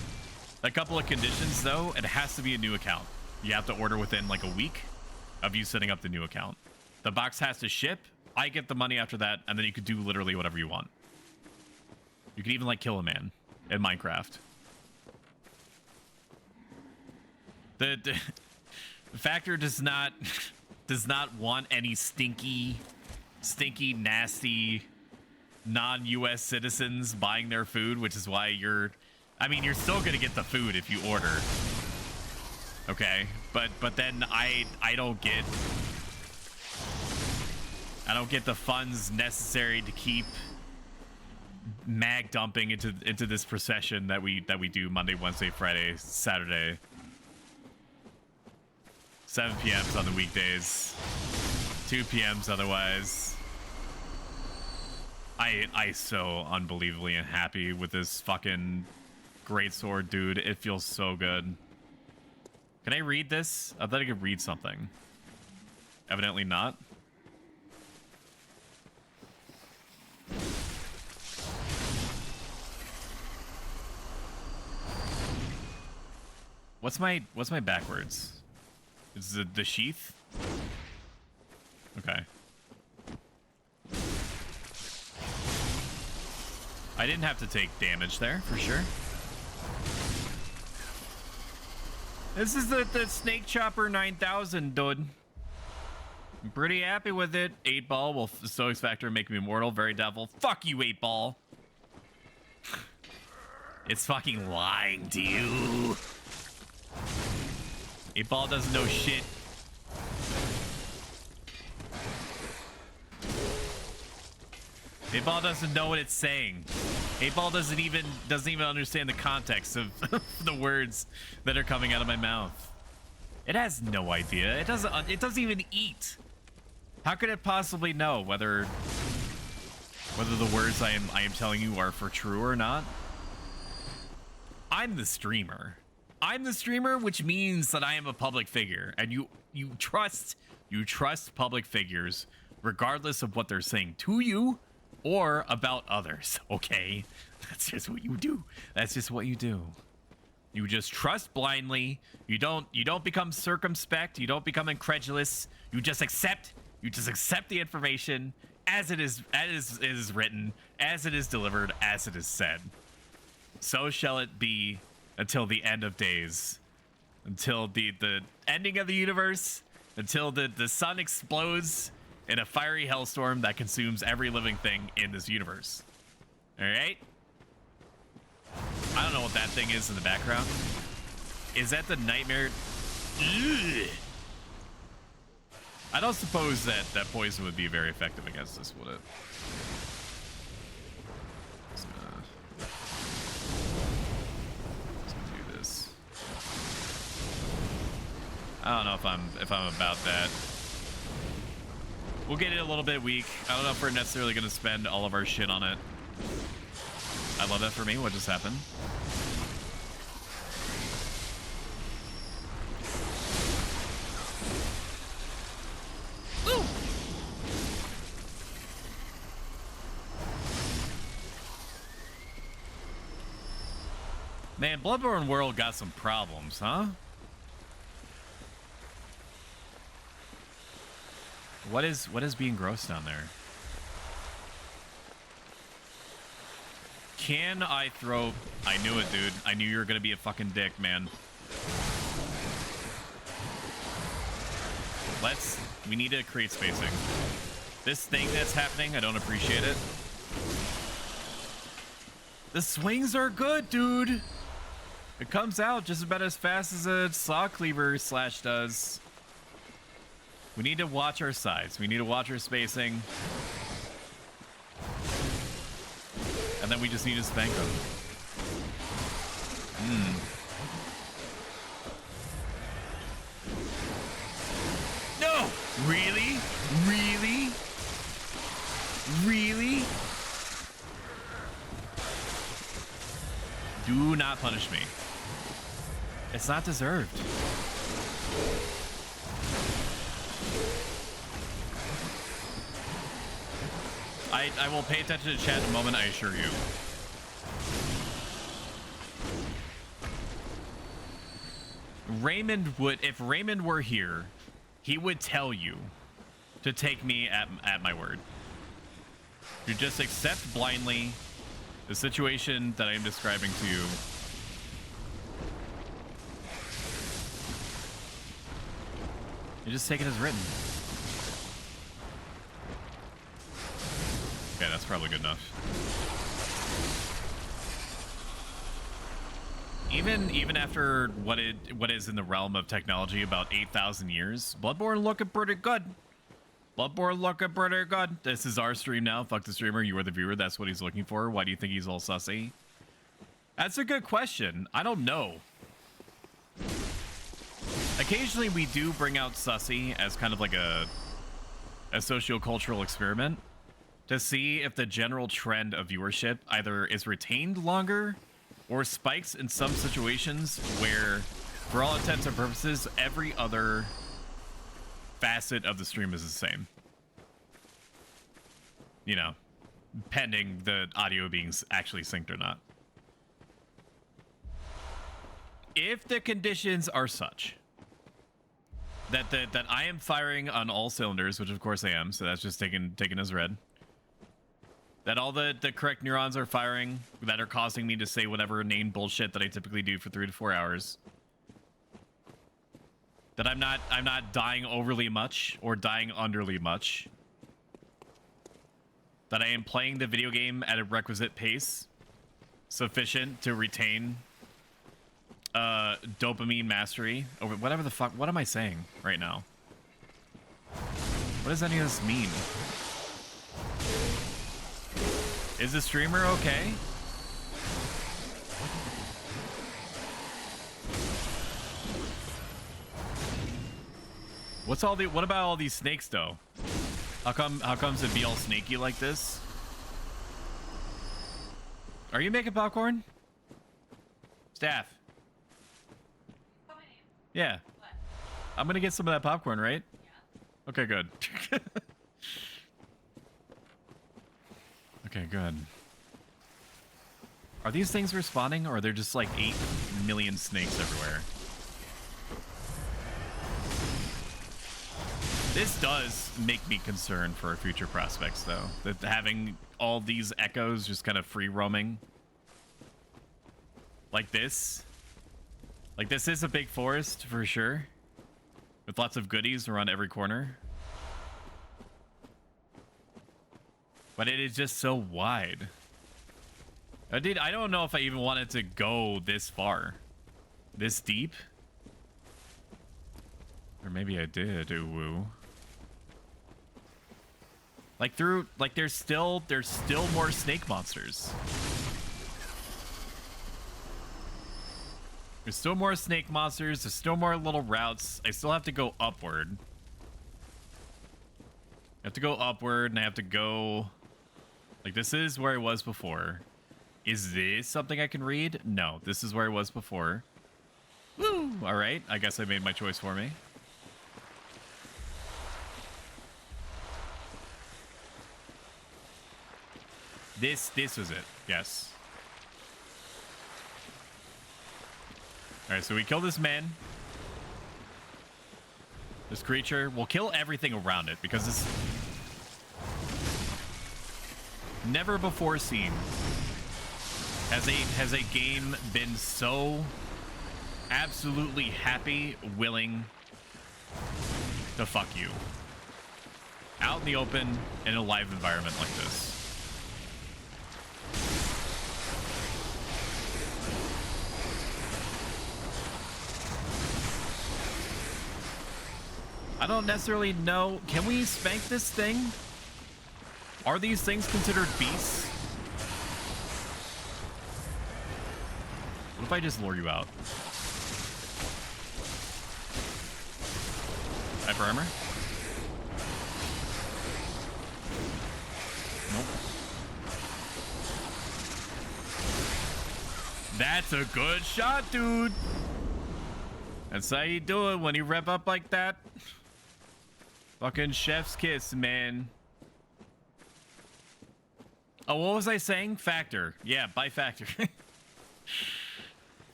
A couple of conditions, though. It has to be a new account. You have to order within like a week of you setting up the new account. The box has to ship. I get the money after that, and then you could do literally whatever you want. You could even like kill a man in Minecraft. The Factor does not want any stinky, nasty, non-US citizens buying their food, which is why you're still gonna get the food if you order. Okay, but then I don't get the funds necessary to keep mag dumping into this procession that we do Monday, Wednesday, Friday, Saturday. 7 p.m.s on the weekdays, 2 p.m.s otherwise. I so unbelievably unhappy with this fucking greatsword, dude. It feels so good. Can I read this? I thought I could read something. Evidently not. What's my backwards? Is it the sheath? Okay. I didn't have to take damage there, for sure. This is the Snake Chopper 9000, dude. I'm pretty happy with it. 8-ball will Stoics Factor make me immortal. Very doubtful. Fuck you, 8-ball. It's fucking lying to you. 8-ball doesn't know shit. Ball doesn't know what it's saying. 8-ball doesn't even understand the context of the words that are coming out of my mouth. It has no idea. It doesn't even eat. How could it possibly know whether the words I am telling you are for true or not? I'm the streamer. I'm the streamer, which means that I am a public figure, and you trust public figures regardless of what they're saying to you or about others. Okay, that's just what you do. That's just what you do. You just trust blindly. You don't become circumspect. You don't become incredulous. You just accept. You just accept the information as it is written, as it is delivered, as it is said. So shall it be until the end of days, until the ending of the universe, until the sun explodes in a fiery hellstorm that consumes every living thing in this universe. All right? I don't know what that thing is in the background. Is that the nightmare? Ugh. I don't suppose that poison would be very effective against this, would it? Let's do this. I don't know if I'm about that. We'll get it a little bit weak. I don't know if we're necessarily going to spend all of our shit on it. I love that for me. What just happened? Woo! Man, Bloodborne World got some problems, huh? What is being gross down there? Can I throw... I knew it, dude. I knew you were gonna be a fucking dick, man. We need to create spacing. This thing that's happening, I don't appreciate it. The swings are good, dude. It comes out just about as fast as a saw cleaver slash does. We need to watch our sides. We need to watch our spacing. And then we just need to spank them. No! Really? Really? Really? Do not punish me. It's not deserved. I will pay attention to chat in a moment, I assure you. Raymond would, if Raymond were here, he would tell you to take me at my word. You just accept blindly The situation that I am describing to you you just take it as written. Okay, that's probably good enough. Even after what is in the realm of technology about 8,000 years, Bloodborne looking pretty good. Bloodborne looking pretty good. This is our stream now. Fuck the streamer. You are the viewer. That's what he's looking for. Why do you think he's all sussy? That's a good question. I don't know. Occasionally we do bring out sussy as kind of like a socio-cultural experiment to see if the general trend of viewership either is retained longer or spikes in some situations where, for all intents and purposes, every other facet of the stream is the same. You know, pending the audio being actually synced or not. If the conditions are such that I am firing on all cylinders, which of course I am, so that's just taken as read. That all the correct neurons are firing that are causing me to say whatever inane bullshit that I typically do for 3 to 4 hours. That I'm not dying overly much or dying underly much. That I am playing the video game at a requisite pace sufficient to retain dopamine mastery over whatever the fuck. What am I saying right now? What does any of this mean? Is the streamer okay? What about all these snakes though? How comes it be all snaky like this? Are you making popcorn? Staff. Yeah. What? I'm gonna get some of that popcorn, right? Yeah. Okay, good. Okay, good. Are these things respawning, or are there just like 8 million snakes everywhere? This does make me concerned for our future prospects, though. That having all these echoes just kind of free roaming. Like this. Like this is a big forest, for sure. With lots of goodies around every corner. But it is just so wide. I don't know if I even wanted to go this far. This deep. Or maybe I did, ooh woo. Like there's still more snake monsters. There's still more snake monsters, there's still more little routes. I still have to go upward. I have to go upward and I have to go... Like, this is where I was before. Is this something I can read? No, this is where I was before. Woo! Alright, I guess I made my choice for me. This was it. Yes. Alright, so we kill this man. This creature. We'll kill everything around it because it's never before seen has a game been so absolutely happy, willing to fuck you. Out in the open, in a live environment like this. I don't necessarily know. Can we spank this thing? Are these things considered beasts? What if I just lure you out? Hyper armor? Nope. That's a good shot, dude. That's how you do it when you rev up like that. Fucking chef's kiss, man. Oh, what was I saying? Factor. Yeah, by factor.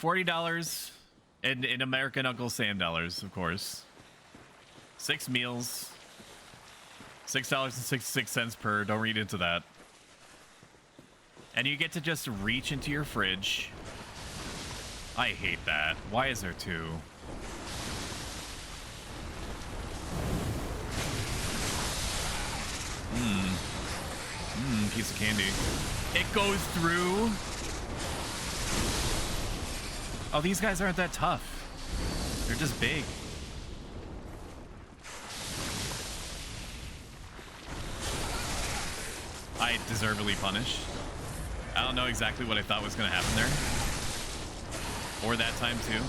$40 in American Uncle Sam dollars, of course. 6 meals. $6.66 per. Don't read into that. And you get to just reach into your fridge. I hate that. Why is there two? Piece of candy. It goes through. Oh, these guys aren't that tough. They're just big. I deservedly punished. I don't know exactly what I thought was going to happen there. Or that time too.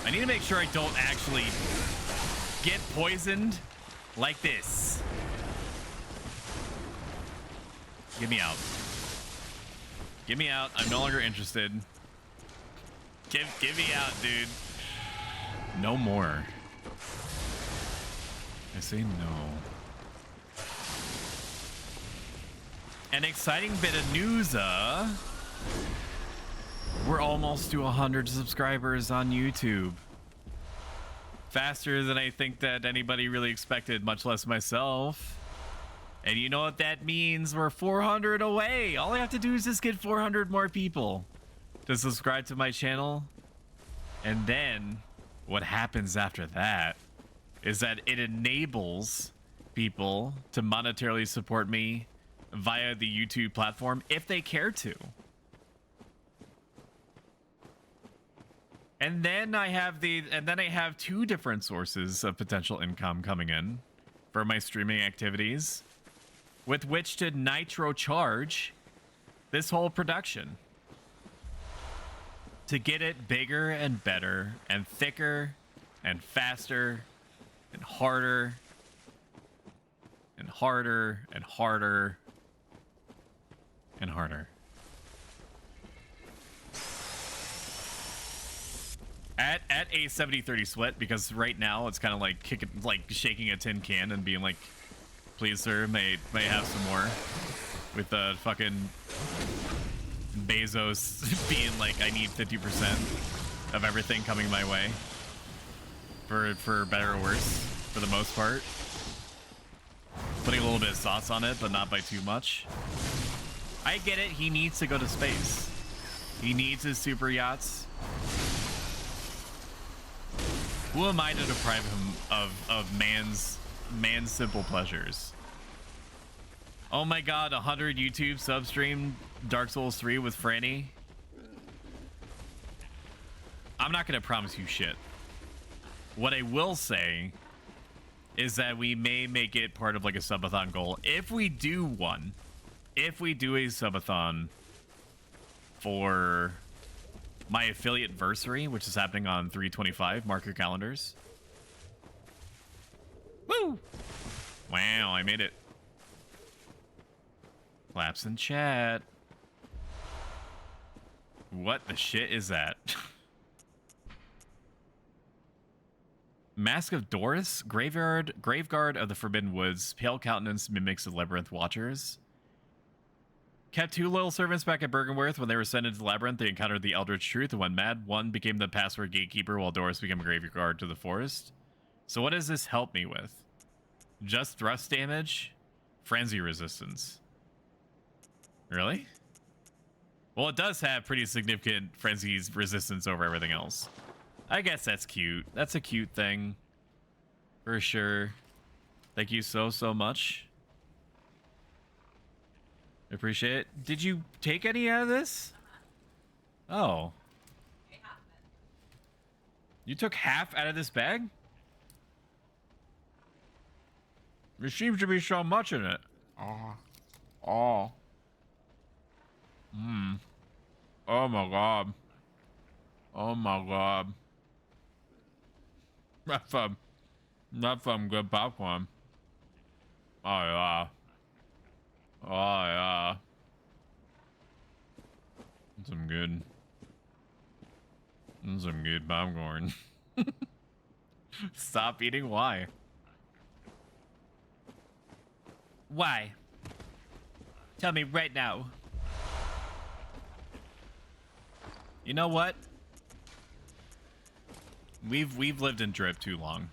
I need to make sure I don't actually get poisoned like this. Get me out. Get me out. I'm no longer interested. Get me out, dude. No more. I say no. An exciting bit of news, we're almost to 100 subscribers on YouTube. Faster than I think that anybody really expected, much less myself. And you know what that means? We're 400 away. All I have to do is just get 400 more people to subscribe to my channel. And then what happens after that is that it enables people to monetarily support me via the YouTube platform if they care to. And then I have two different sources of potential income coming in for my streaming activities with which to nitro charge this whole production to get it bigger and better and thicker and faster and harder and harder and harder and harder. At a 70-30 split, because right now it's kind of like shaking a tin can and being like, please sir, may I have some more, with the fucking Bezos being like, I need 50% of everything coming my way, for better or worse, for the most part. Putting a little bit of sauce on it, but not by too much. I get it, he needs to go to space. He needs his super yachts. Who am I to deprive him of man's simple pleasures? Oh my god, 100 YouTube substream Dark Souls 3 with Franny. I'm not gonna promise you shit. What I will say is that we may make it part of like a subathon goal. If we do one, if we do a subathon for my affiliate versary, which is happening on 3/25, mark your calendars. Woo! Wow, I made it. Claps in chat. What the shit is that? Mask of Doris, Graveguard of the Forbidden Woods, pale countenance mimics the Labyrinth Watchers. Kept two loyal servants back at Bergenworth. When they were sent into the labyrinth, they encountered the Eldritch Truth and went mad. One became the password gatekeeper, while Doris became a Graveguard to the forest. So what does this help me with? Just thrust damage? Frenzy resistance. Really? Well, it does have pretty significant frenzy's resistance over everything else. I guess that's cute. That's a cute thing. For sure. Thank you so much. Appreciate it. Did you take any out of this? Oh. You took half out of this bag? There seems to be so much in it. Oh. Oh my god. Oh my god. Not from good popcorn. Oh yeah. Oh yeah. Some good popcorn. Stop eating. Why? Why? Tell me right now. You know what? We've lived in drip too long.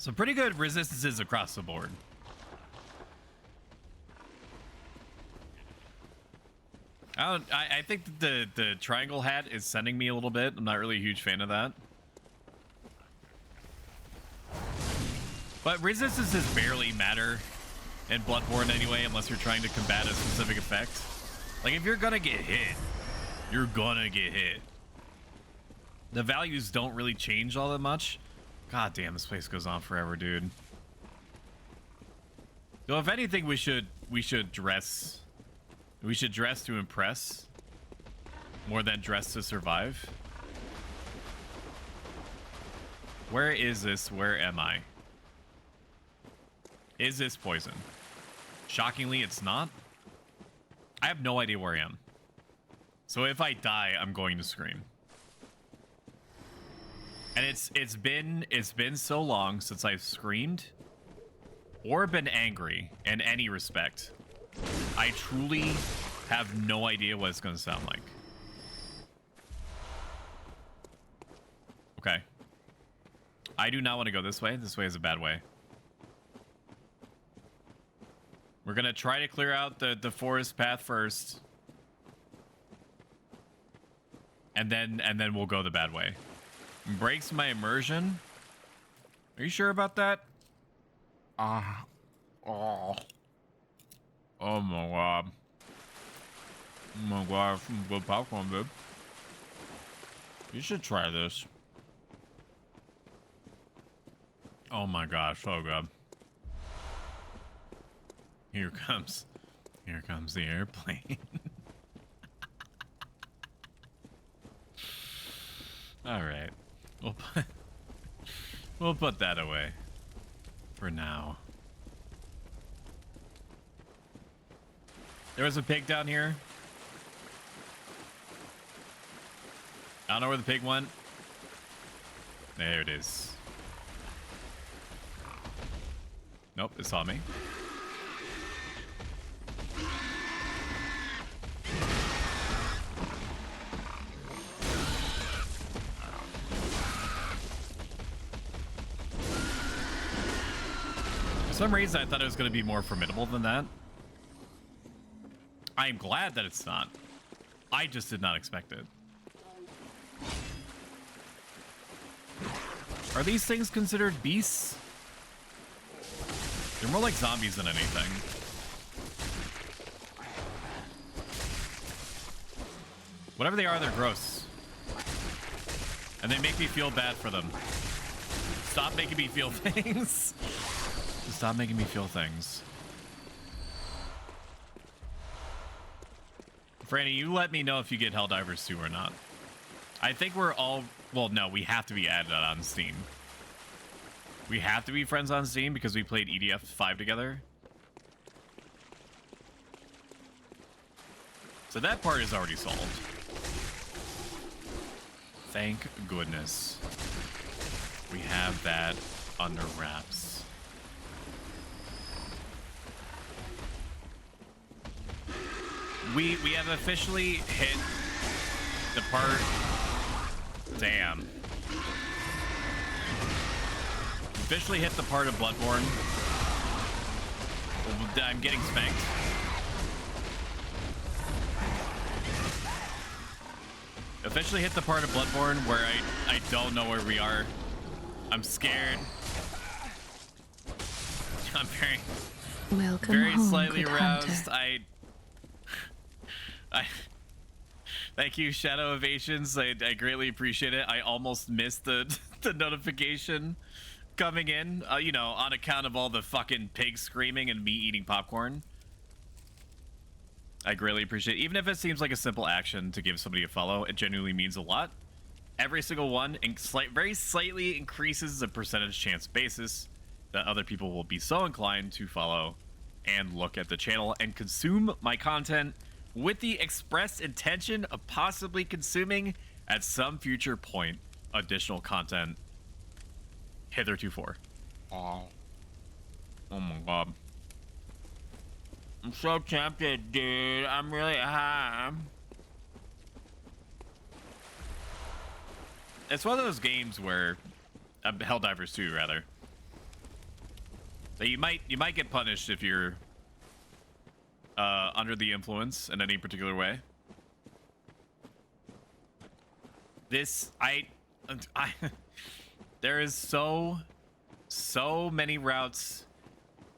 So pretty good resistances across the board. I think that the triangle hat is sending me a little bit. I'm not really a huge fan of that. But resistances barely matter in Bloodborne anyway, unless you're trying to combat a specific effect. Like, if you're gonna get hit, you're gonna get hit. The values don't really change all that much. God damn, this place goes on forever, dude. So if anything, we should dress. We should dress to impress more than dress to survive. Where is this? Where am I? Is this poison? Shockingly, it's not. I have no idea where I am. So if I die, I'm going to scream. And it's been so long since I've screamed or been angry in any respect. I truly have no idea what it's going to sound like. Okay. I do not want to go this way. This way is a bad way. We're going to try to clear out the forest path first. And then we'll go the bad way. Breaks my immersion. Are you sure about that? Oh. Oh my god. Oh my god, some good popcorn, babe. You should try this. Oh my gosh, so good. Here comes the airplane. All right, we'll put that away for now. There was a pig down here. I don't know where the pig went. There it is. Nope, it saw me. For some reason, I thought it was going to be more formidable than that. I'm glad that it's not. I just did not expect it. Are these things considered beasts? They're more like zombies than anything. Whatever they are, they're gross. And they make me feel bad for them. Stop making me feel things. Stop making me feel things. Franny, you let me know if you get Helldivers 2 or not. I think we're all... Well, no, we have to be added on Steam. We have to be friends on Steam because we played EDF 5 together. So that part is already solved. Thank goodness. We have that under wraps. We have officially hit the part... Damn. Officially hit the part of Bloodborne. I'm getting spanked. Officially hit the part of Bloodborne where I don't know where we are. I'm scared. I'm very slightly aroused. I thank you, Shadow Evasions. I greatly appreciate it. I almost missed the notification coming in, you know, on account of all the fucking pigs screaming and me eating popcorn. I greatly appreciate it. Even if it seems like a simple action to give somebody a follow, it genuinely means a lot. Every single one very slightly increases the percentage chance basis that other people will be so inclined to follow and look at the channel and consume my content with the express intention of possibly consuming at some future point additional content hitherto. Oh my god. I'm so tempted, dude. I'm really high. It's one of those games where Helldivers 2, rather. So you might get punished if you're under the influence in any particular way. There is so many routes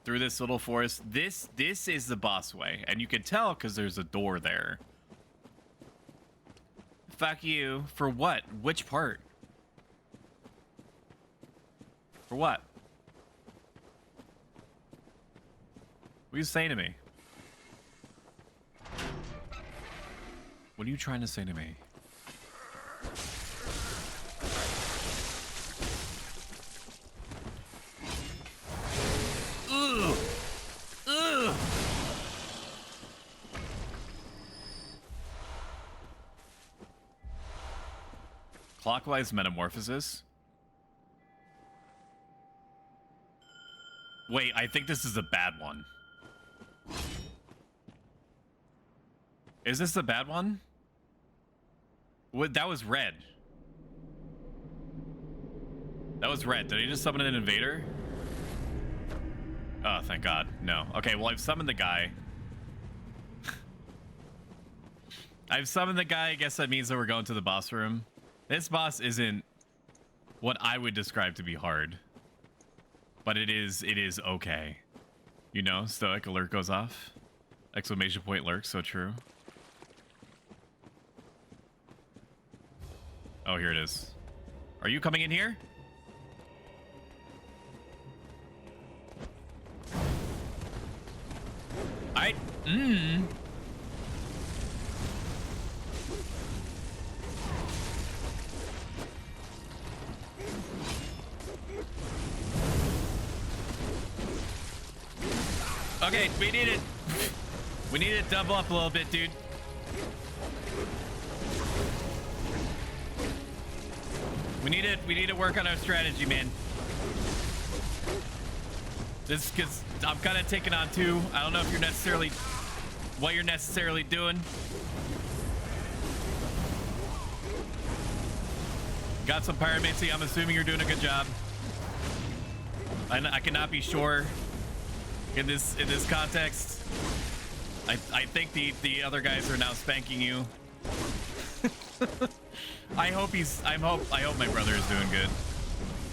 through this little forest. This is the boss way, and you can tell because there's a door there. Fuck you. For what? Which part? For what? What are you saying to me? What are you trying to say to me? Ugh. Ugh. Clockwise metamorphosis? Wait, I think this is a bad one. Is this the bad one? What? That was red. That was red. Did he just summon an invader? Oh, thank God. No. Okay, well, I've summoned the guy. I've summoned the guy. I guess that means that we're going to the boss room. This boss isn't what I would describe to be hard. But it is okay. You know, stoic alert goes off. Exclamation point lurk, so true. Oh, here it is. Are you coming in here? Okay, we need it. We need to double up a little bit, dude. We need to work on our strategy, man. This because I'm kind of taking on two. I don't know if you're necessarily what you're necessarily doing. Got some pyromancy. I'm assuming you're doing a good job. I cannot be sure in this context. I think the other guys are now spanking you. I hope my brother is doing good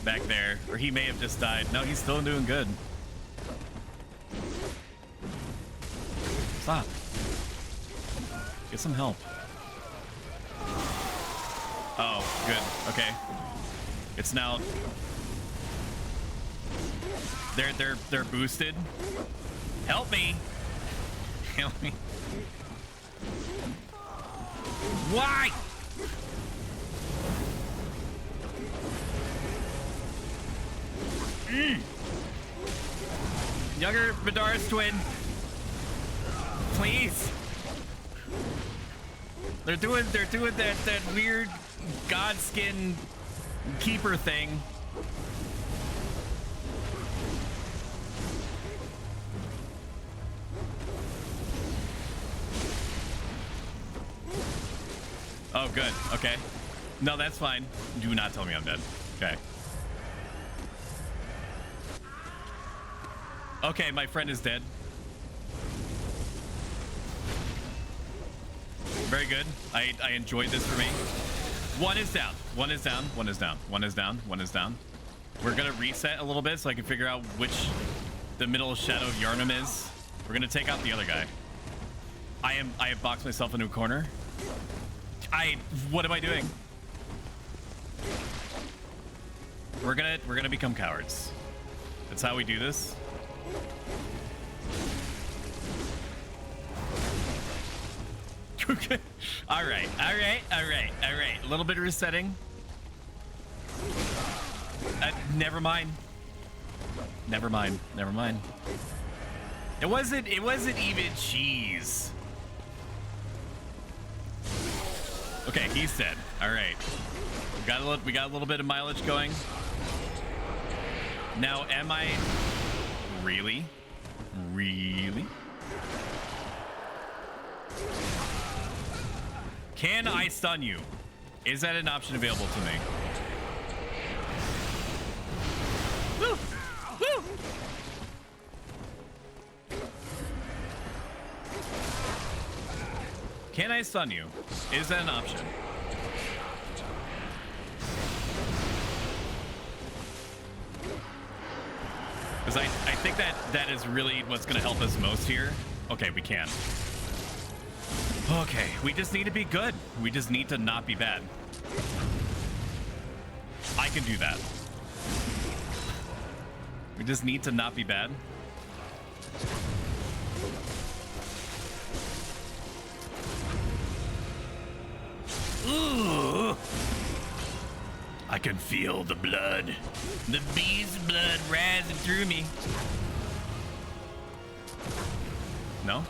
back there, or he may have just died. No, he's still doing good. Stop. Get some help. Oh, good. Okay. It's now. They're boosted. Help me. Help me. Why? Younger Vidar's twin. Please. They're doing that weird godskin keeper thing. Oh, good. Okay. No, that's fine. Do not tell me I'm dead. Okay. Okay, my friend is dead. Very good. I enjoyed this for me. One is down. One is down. One is down. One is down. One is down. We're gonna reset a little bit so I can figure out which the middle shadow of Yarnum is. We're gonna take out the other guy. I have boxed myself into a corner. What am I doing? We're gonna become cowards. That's how we do this. Okay. All right. A little bit of resetting. Never mind. It wasn't even cheese. Okay, he's dead. All right. We got a little bit of mileage going. Now, am I really? Can I stun you? Is that an option available to me? Woo! Woo! Can I stun you? Is that an option? Because I think that is really what's going to help us most here. Okay, we can. Okay, we just need to be good. We just need to not be bad. I can do that. We just need to not be bad. Ooh. I can feel the blood. The beast blood rising through me. No?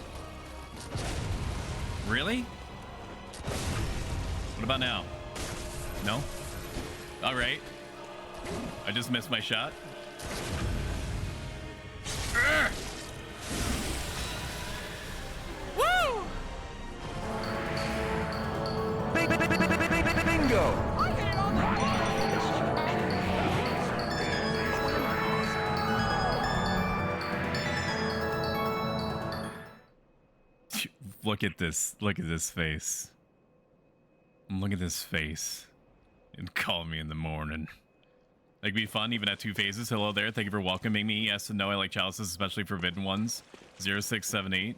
Really? What about now? No? All right. I just missed my shot. Urgh! Woo! Bingo! Look at this. Look at this face. Look at this face. And call me in the morning. Like, be fun, even at 2 phases. Hello there. Thank you for welcoming me. Yes and no, I like chalices, especially forbidden ones. 0678.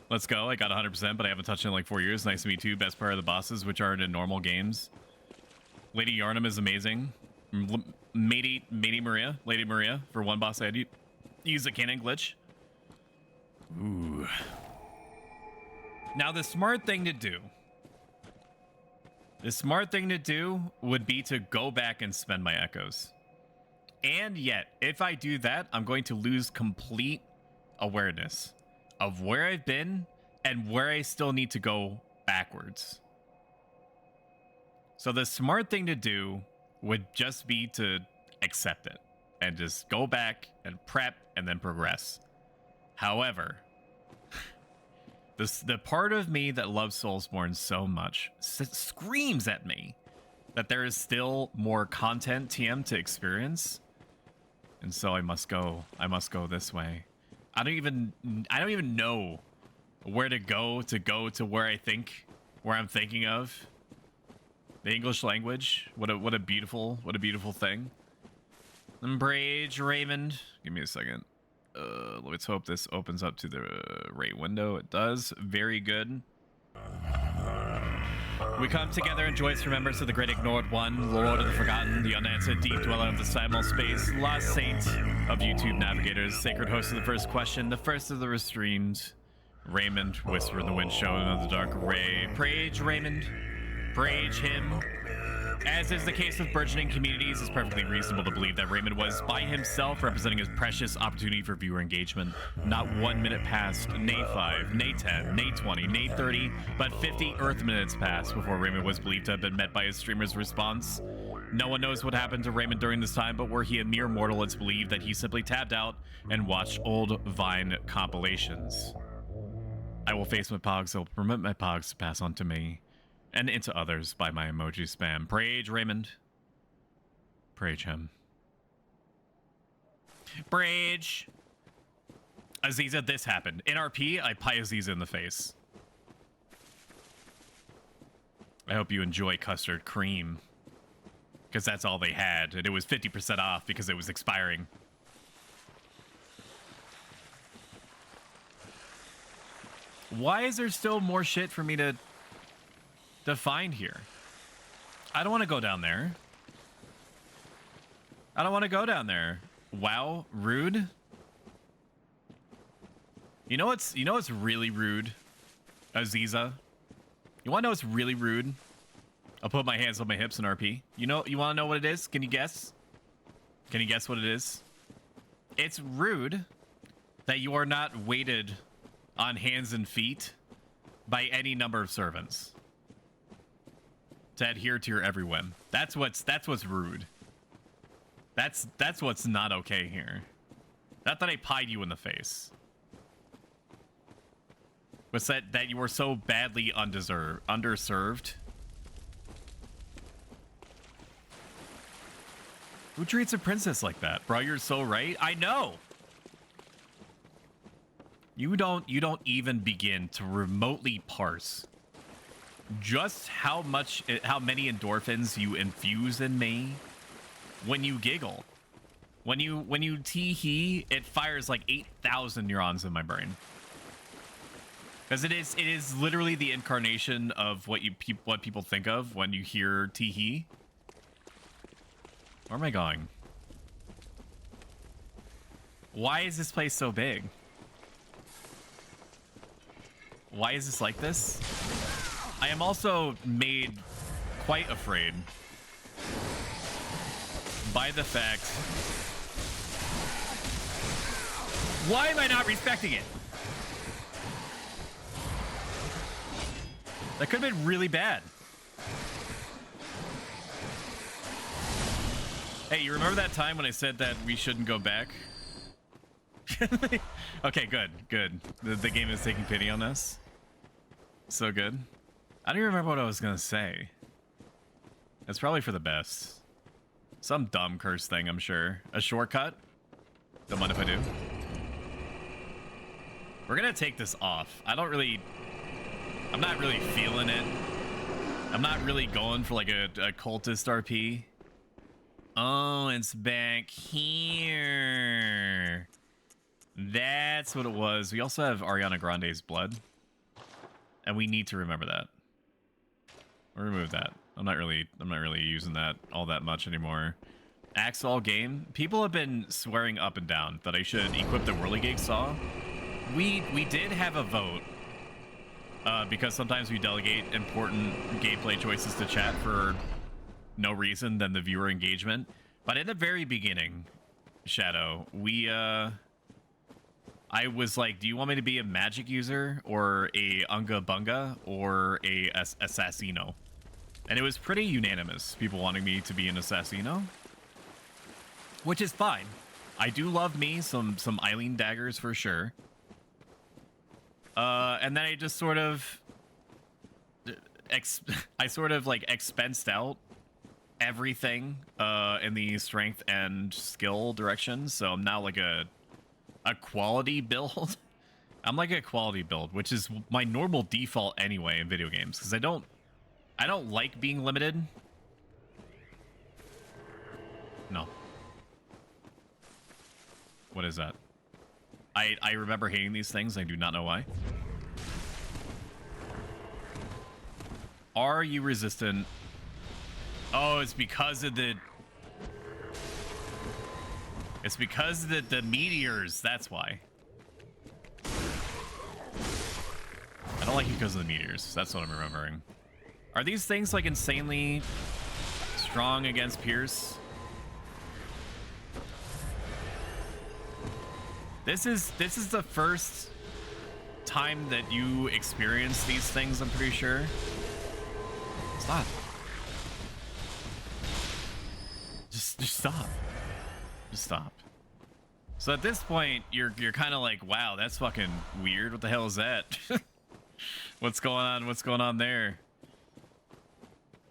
Let's go. I got 100%, but I haven't touched it in like 4 years. Nice to meet you. Best part of the bosses, which aren't in normal games. Lady Yarnum is amazing. Lady Maria, for one boss I had to use a cannon glitch. Ooh. Now, the smart thing to do would be to go back and spend my echoes. And yet, if I do that, I'm going to lose complete awareness of where I've been and where I still need to go backwards. So the smart thing to do would just be to accept it and just go back and prep and then progress. However, the part of me that loves Soulsborne so much screams at me that there is still more content TM to experience. And so I must go this way. I don't even know where to go to where I'm thinking of. The English language. What a beautiful thing. Embrace Raymond. Give me a second. Let's hope this opens up to the right window. It does. Very good. We come together in joyous remembrance of the great ignored one, Lord of the Forgotten, the unanswered deep dweller of the simul space, lost saint of YouTube navigators, sacred host of the first question, the first of the restreamed, Raymond, whisper in the wind, showing of the dark ray. Praise Raymond. Praise him. As is the case with burgeoning communities, it's perfectly reasonable to believe that Raymond was by himself representing his precious opportunity for viewer engagement. Not 1 minute passed, nay 5, nay 10, nay 20, nay 30, but 50 Earth minutes passed before Raymond was believed to have been met by his streamer's response. No one knows what happened to Raymond during this time, but were he a mere mortal, it's believed that he simply tapped out and watched old Vine compilations. I will face my pogs, I will permit my pogs to pass on to me and into others by my emoji spam. Praise Raymond. Praise him. Praise. Aziza, this happened. In RP, I pie Aziza in the face. I hope you enjoy custard cream. Because that's all they had, and it was 50% off because it was expiring. Why is there still more shit for me to find here? I don't want to go down there. I don't want to go down there. Wow, rude. You know what's really rude, Aziza? You want to know what's really rude? I'll put my hands on my hips in RP. You want to know what it is? Can you guess? Can you guess what it is? It's rude that you are not weighted on hands and feet by any number of servants to adhere to your every whim. That's what's rude. That's what's not okay here. Not that I pied you in the face. But that you were so badly underserved. Who treats a princess like that? Bro, you're so right. I know. You don't even begin to remotely parse just how many endorphins you infuse in me when you giggle. When you tee-hee, it fires like 8,000 neurons in my brain. Because it is literally the incarnation of what people think of when you hear tee-hee. Where am I going? Why is this place so big? Why is this like this? I am also made quite afraid by the fact... Why am I not respecting it? That could have been really bad. Hey, you remember that time when I said that we shouldn't go back? Okay, good. The game is taking pity on us. So good. I don't even remember what I was gonna say. It's probably for the best. Some dumb curse thing, I'm sure. A shortcut? Don't mind if I do. We're gonna take this off. I'm not really feeling it. I'm not really going for like a cultist RP. Oh, it's back here. That's what it was. We also have Ariana Grande's blood. And we need to remember that. I'll remove that. I'm not really using that all that much anymore. Axe all game. People have been swearing up and down that I should equip the whirligig saw. We did have a vote. Because sometimes we delegate important gameplay choices to chat for no reason than the viewer engagement. But in the very beginning, Shadow, I was like, do you want me to be a magic user or a Unga Bunga or a Assassino? And it was pretty unanimous, people wanting me to be an Assassino. Which is fine. I do love me some Eileen daggers for sure. And then I just sort of... I sort of like expensed out everything in the strength and skill direction. So I'm now like a quality build. I'm like a quality build, which is my normal default anyway in video games, because I don't like being limited. No. What is that? I remember hating these things. I do not know why. Are you resistant? Oh, it's because of the... It's because of the meteors. That's why. I don't like it because of the meteors. That's what I'm remembering. Are these things like insanely strong against Pierce? This is the first time that you experience these things, I'm pretty sure. Stop. Just stop. Just stop. So at this point, you're kind of like, wow, that's fucking weird. What the hell is that? What's going on? What's going on there?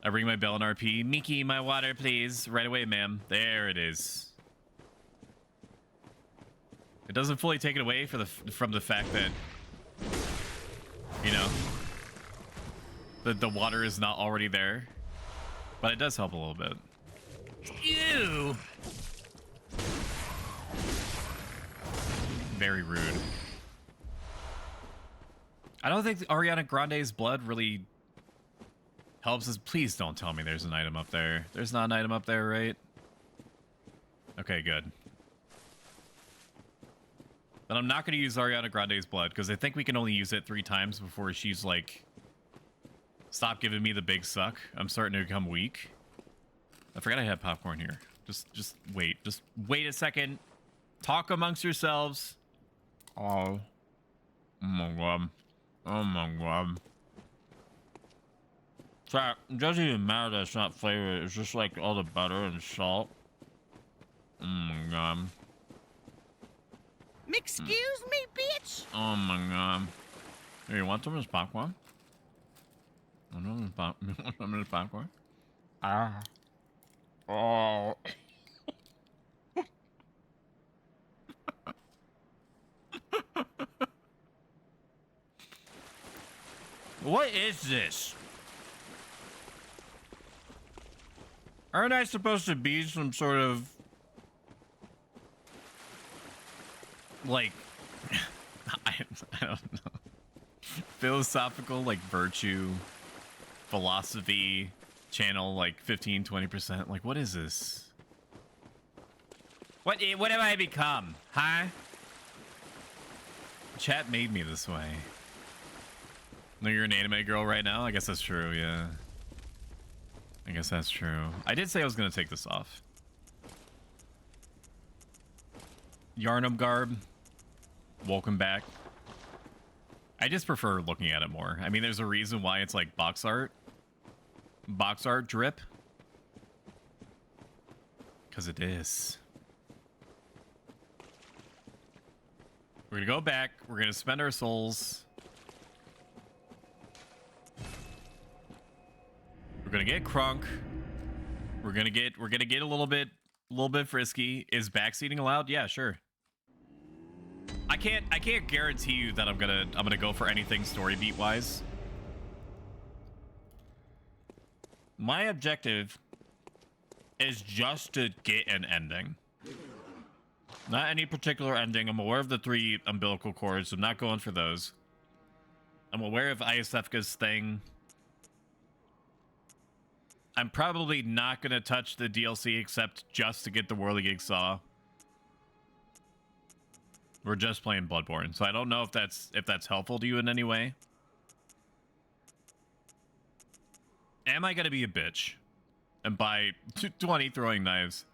I ring my bell in RP. Miki, my water, please. Right away, ma'am. There it is. It doesn't fully take it away from the fact that, you know, that the water is not already there, but it does help a little bit. Ew. Very rude. I don't think Ariana Grande's blood really helps us. Please don't tell me there's an item up there. There's not an item up there, right? Okay, good. Then I'm not going to use Ariana Grande's blood, because I think we can only use it 3 times before she's like, stop giving me the big suck. I'm starting to become weak. I forgot I had popcorn here. Just wait. Just wait a second. Talk amongst yourselves. Oh my god. Oh my god. Sorry, it doesn't even matter that it's not flavored. It's just like all the butter and salt. Oh my god. Excuse me, bitch? Oh my god. Hey, you want some of this popcorn? You want some of this popcorn? Ah. Oh. What is this? Aren't I supposed to be some sort of like I don't know, philosophical like virtue philosophy channel, like 15-20%? Like, what is this? What have I become, huh? Chat made me this way. No, you're an anime girl right now? I guess that's true, yeah. I guess that's true. I did say I was gonna take this off. Yarnum garb, welcome back. I just prefer looking at it more. I mean, there's a reason why it's like box art drip, because it is. We're gonna go back. We're gonna spend our souls. We're gonna get crunk. We're gonna get a little bit frisky. Is backseating allowed? Yeah, sure. I can't guarantee you that I'm gonna go for anything story beat wise. My objective is just to get an ending. Not any particular ending. I'm aware of the 3 umbilical cords. I'm not going for those. I'm aware of Iosefka's thing. I'm probably not going to touch the DLC except just to get the Whirligig Saw. We're just playing Bloodborne, so I don't know if that's helpful to you in any way. Am I going to be a bitch and buy 20 throwing knives?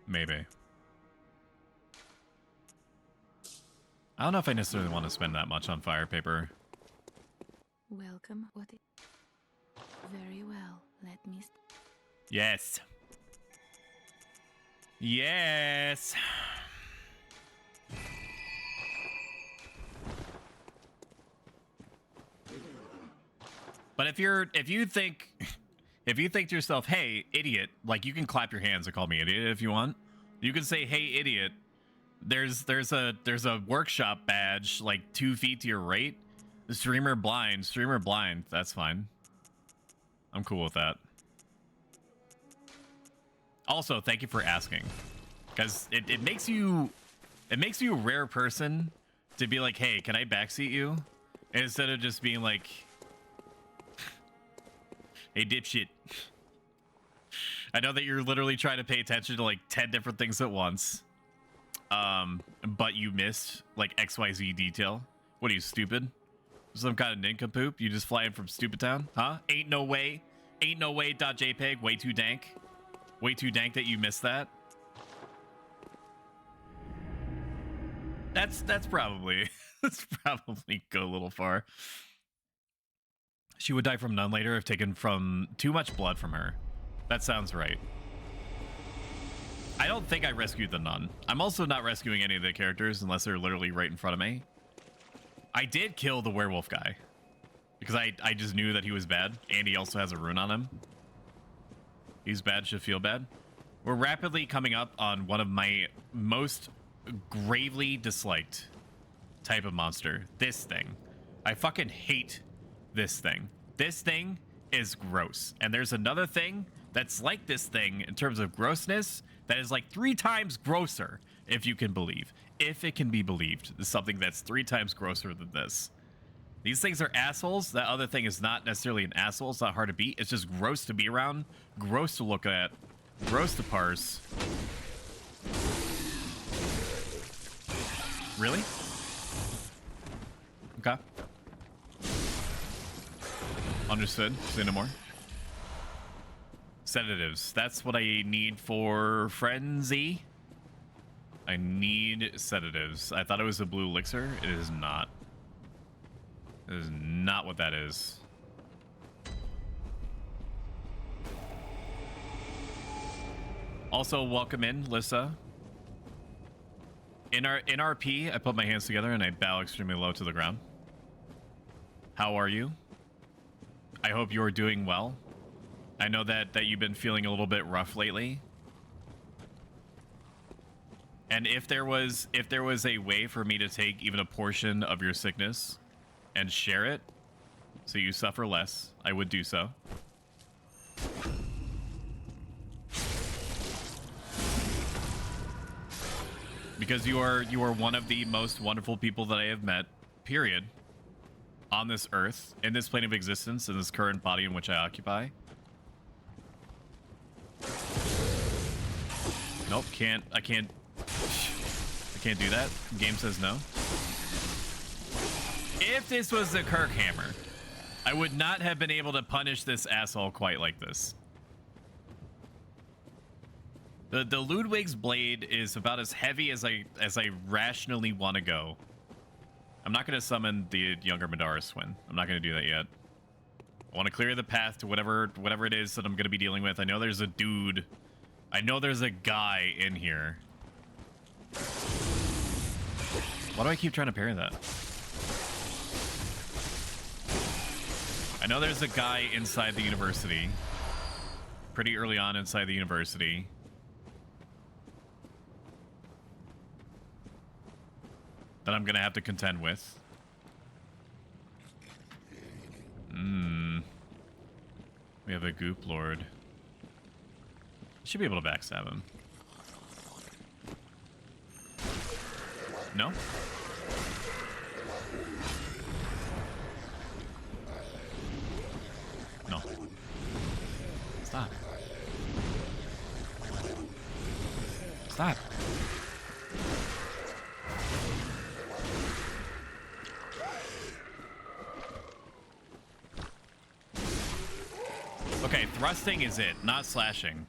Maybe. I don't know if I necessarily want to spend that much on fire paper. Welcome. Very well. Let me. Yes. Yes. But if you think to yourself, hey, idiot, like, you can clap your hands and call me idiot if you want. You can say, hey, idiot. There's a workshop badge like 2 feet to your right. Streamer blind. That's fine. I'm cool with that. Also, thank you for asking, because it makes you a rare person to be like, hey, can I backseat you? Instead of just being like, hey, dipshit. I know that you're literally trying to pay attention to like 10 different things at once. But you missed like XYZ detail. What are you, stupid? Some kind of nincompoop? You just flying from Stupid Town? Huh? Ain't no way. .jpg. Way too dank. Way too dank that you missed that. That's probably that's probably go a little far. She would die from none later if taken from too much blood from her. That sounds right. I don't think I rescued the nun. I'm also not rescuing any of the characters unless they're literally right in front of me. I did kill the werewolf guy because I just knew that he was bad, and he also has a rune on him. He's bad, should feel bad. We're rapidly coming up on one of my most gravely disliked type of monster. This thing. I fucking hate this thing. This thing is gross. And there's another thing that's like this thing in terms of grossness that is like 3 times grosser, if you can believe. If it can be believed. There's something that's 3 times grosser than this. These things are assholes. That other thing is not necessarily an asshole. It's not hard to beat. It's just gross to be around, gross to look at, gross to parse. Really? Okay. Understood. Say no more. Sedatives. That's what I need for frenzy. I need sedatives. I thought it was a blue elixir. It is not. It is not what that is. Also, welcome in, Lissa. In RP, I put my hands together and I bow extremely low to the ground. How are you? I hope you're doing well. I know that you've been feeling a little bit rough lately. And if there was a way for me to take even a portion of your sickness and share it so you suffer less, I would do so. Because you are one of the most wonderful people that I have met, period. On this earth, in this plane of existence, in this current body in which I occupy. Nope, I can't do that. Game says no. If this was the Kirk hammer, I would not have been able to punish this asshole quite like this. The Ludwig's blade is about as heavy as I rationally want to go. I'm not going to summon the younger Madara Swin. I'm not going to do that yet. I want to clear the path to whatever it is that I'm going to be dealing with. I know there's a dude. I know there's a guy in here. Why do I keep trying to parry that? I know there's a guy inside the university. Pretty early on inside the university. That I'm gonna have to contend with. We have a Goop Lord. Should be able to backstab him. No? No. Stop. Stop. Okay, thrusting is it, not slashing.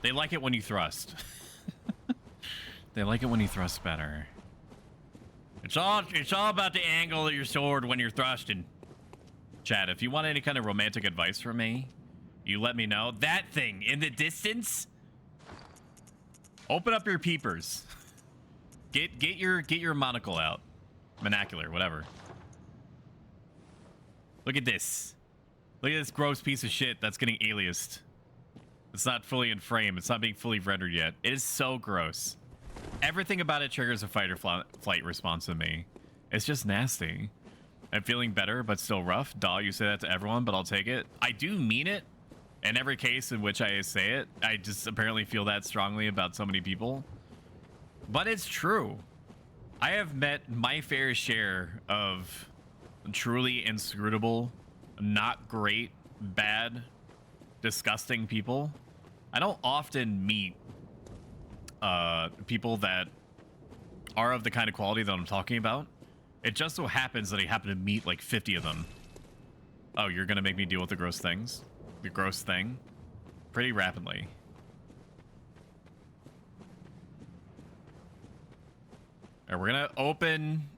They like it when you thrust. They like it when you thrust better. It's all about the angle of your sword when you're thrusting. Chad, if you want any kind of romantic advice from me, you let me know. That thing in the distance. Open up your peepers. Get your monocle out. Monocular, whatever. Look at this. Look at this gross piece of shit that's getting aliased. It's not fully in frame. It's not being fully rendered yet. It is so gross. Everything about it triggers a fight or flight response in me. It's just nasty. I'm feeling better, but still rough. Daw, you say that to everyone, but I'll take it. I do mean it. In every case in which I say it, I just apparently feel that strongly about so many people. But it's true. I have met my fair share of truly inscrutable, not great, bad, disgusting people. I don't often meet people that are of the kind of quality that I'm talking about. It just so happens that I happen to meet like 50 of them. Oh, you're gonna make me deal with the gross things? The gross thing? Pretty rapidly. Alright, we're gonna open.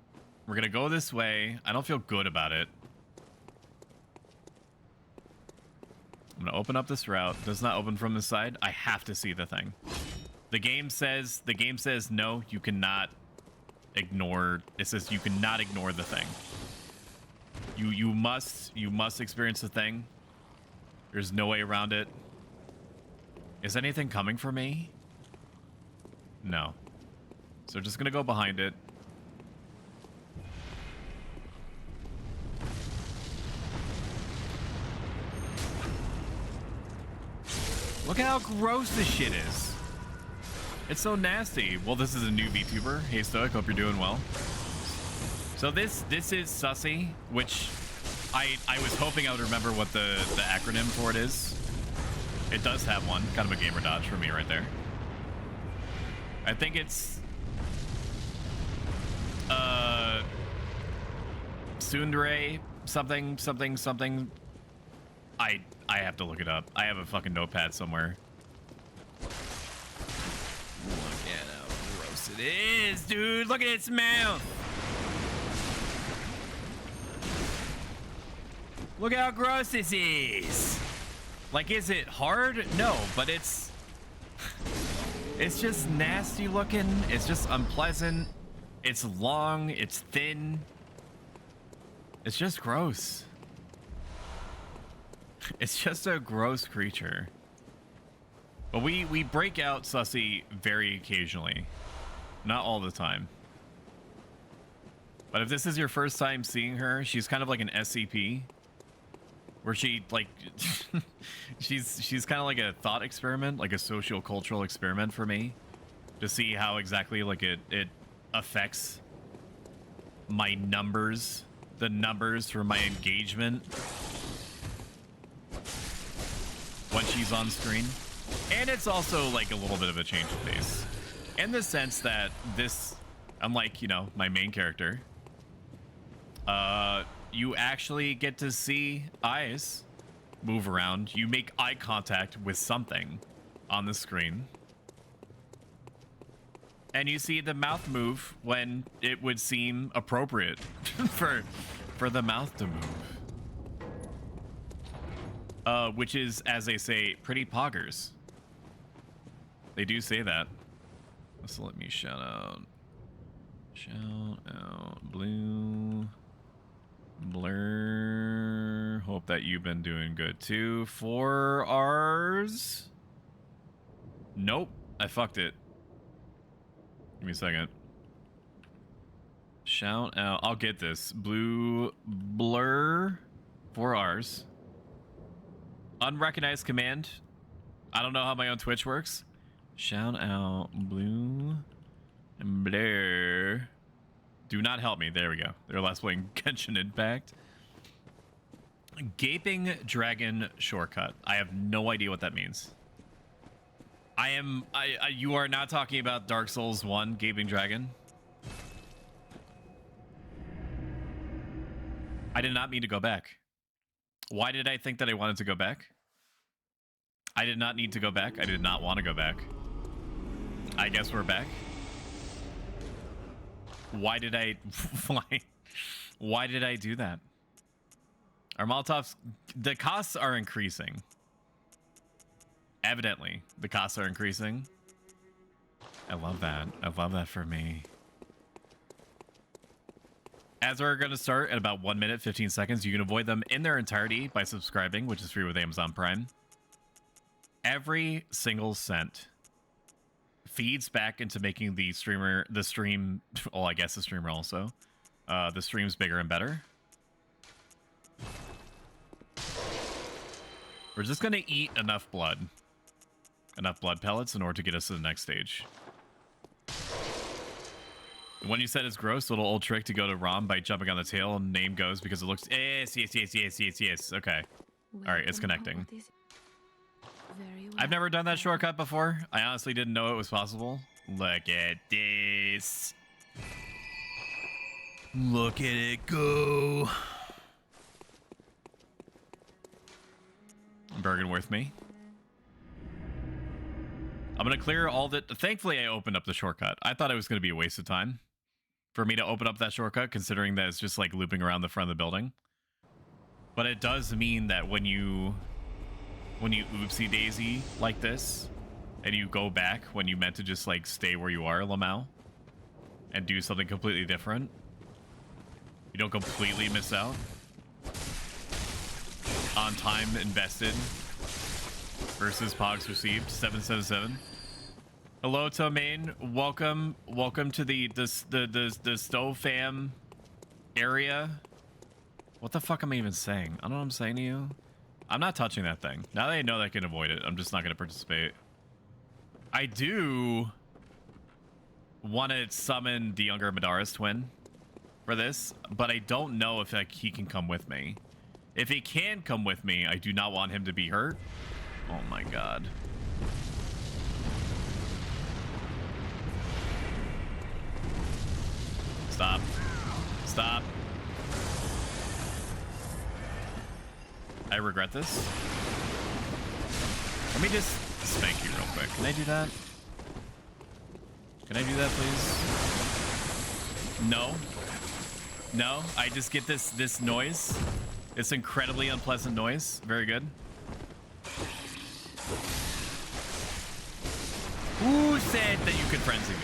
We're gonna go this way. I don't feel good about it. I'm gonna open up this route. Does not open from the side. I have to see the thing. The game says no, you cannot ignore. It says you cannot ignore the thing. You must experience the thing. There's no way around it. Is anything coming for me? No. So just gonna go behind it. Look at how gross this shit is. It's so nasty. Well, this is a new VTuber. Hey, Stoic, hope you're doing well. So this is Sussy, which I was hoping I would remember what the acronym for it is. It does have one. Kind of a gamer dodge for me right there. I think it's Sundere something. I have to look it up. I have a fucking notepad somewhere. Look at how gross it is, dude. Look at its mouth. Look how gross this is. Like, is it hard? No, but it's just nasty looking. It's just unpleasant. It's long. It's thin. It's just gross. It's just a gross creature. But we break out Sussy very occasionally. Not all the time. But if this is your first time seeing her, she's kind of like an SCP. Where she, like, she's kind of like a thought experiment, like a socio-cultural experiment for me. to see how exactly like it affects my numbers, the numbers for my engagement when she's on screen. And it's also like a little bit of a change of pace in the sense that this, unlike, you know, my main character, you actually get to see eyes move around. You make eye contact with something on the screen. And you see the mouth move when it would seem appropriate for the mouth to move. Which is, as they say, pretty poggers. They do say that. So let me shout out. Shout out Blue Blur. Hope that you've been doing good too. 4 R's. Nope, I fucked it. Give me a second. Shout out. I'll get this. Blue Blur. 4 R's. Unrecognized command. I don't know how my own Twitch works. Shout out Blue Blur. Do not help me. There we go. They're last playing Genshin Impact. Gaping Dragon shortcut. I have no idea what that means. You are not talking about Dark Souls 1 Gaping Dragon? I did not mean to go back. Why did I think that I wanted to go back? I did not need to go back. I did not want to go back. I guess we're back. Why did I... Why did I do that? Our Molotovs... The costs are increasing. Evidently, the costs are increasing. I love that. I love that for me. As we're going to start at about 1 minute, 15 seconds, you can avoid them in their entirety by subscribing, which is free with Amazon Prime. Every single cent feeds back into making the stream, well, I guess the streamer also, the streams bigger and better. We're just going to eat enough blood pellets in order to get us to the next stage. When you said it's gross, little old trick to go to ROM by jumping on the tail, and name goes because it looks... Yes. Okay. All right, it's connecting. I've never done that shortcut before. I honestly didn't know it was possible. Look at this. Look at it go. Bergenworth me. I'm going to clear all the... Thankfully, I opened up the shortcut. I thought it was going to be a waste of time for me to open up that shortcut, considering that it's just like looping around the front of the building. But it does mean that when you oopsie daisy like this, and you go back when you meant to just like stay where you are, Lamau, and do something completely different, you don't completely miss out on time invested versus Pogs received. 777. Hello, Tomaine. Welcome to the Stove Fam area. What the fuck am I even saying? I don't know what I'm saying to you. I'm not touching that thing. Now that I know that I can avoid it, I'm just not going to participate. I do want to summon the younger Madara's twin for this, but I don't know if like, he can come with me. If he can come with me, I do not want him to be hurt. Oh my god. Stop. Stop. I regret this. Let me just spank you real quick. Can I do that? Can I do that, please? No. No, I just get this noise. This incredibly unpleasant noise. Very good. Who said that you could frenzy me?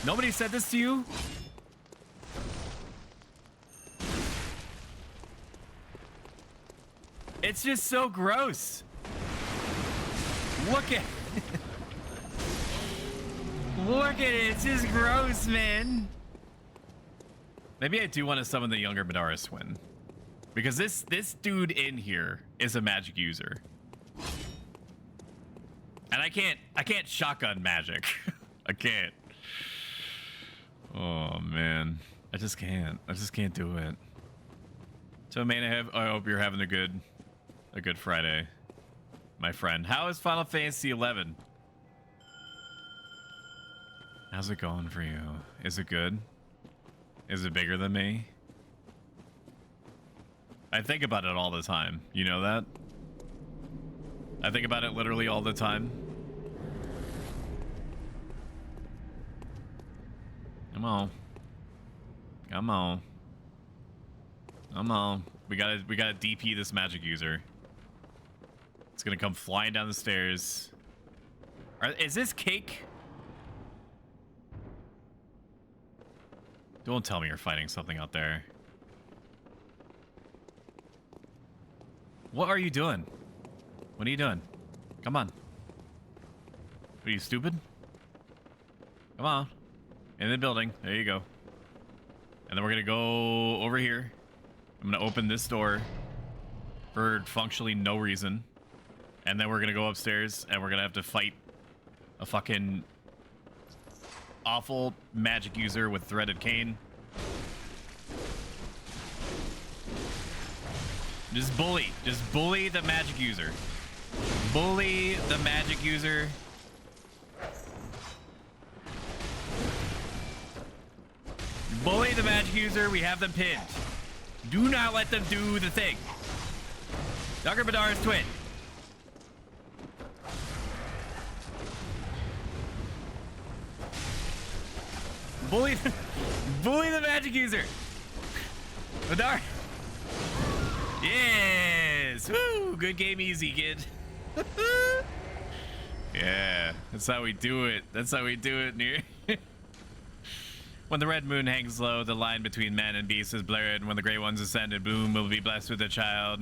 Nobody said this to you? It's just so gross. Look at Look at it. It's just gross, man. Maybe I do want to summon the younger Madara's twin. Because this dude in here is a magic user. And I can't shotgun magic. I can't. Oh man. I just can't do it. So man, I hope you're having a good Friday, my friend. How is Final Fantasy 11? How's it going for you? Is it good? Is it bigger than me? I think about it all the time. You know that? I think about it literally all the time. Come on. Come on. Come on. We gotta DP this magic user. It's gonna come flying down the stairs. Is this cake? Don't tell me you're fighting something out there. What are you doing? What are you doing? Come on. Are you stupid? Come on. In the building. There you go. And then we're going to go over here. I'm going to open this door for functionally no reason. And then we're going to go upstairs and we're going to have to fight a fucking awful magic user with threaded cane. Just bully the magic user. Bully the magic user. Bully the magic user. We have them pinned. Do not let them do the thing. Dr. Badar's twin. Bully the magic user. Badar. Yes! Woo! Good game easy, kid. Yeah, that's how we do it. That's how we do it near. When the red moon hangs low, the line between man and beast is blurred, and when the gray ones ascended, boom will be blessed with a child.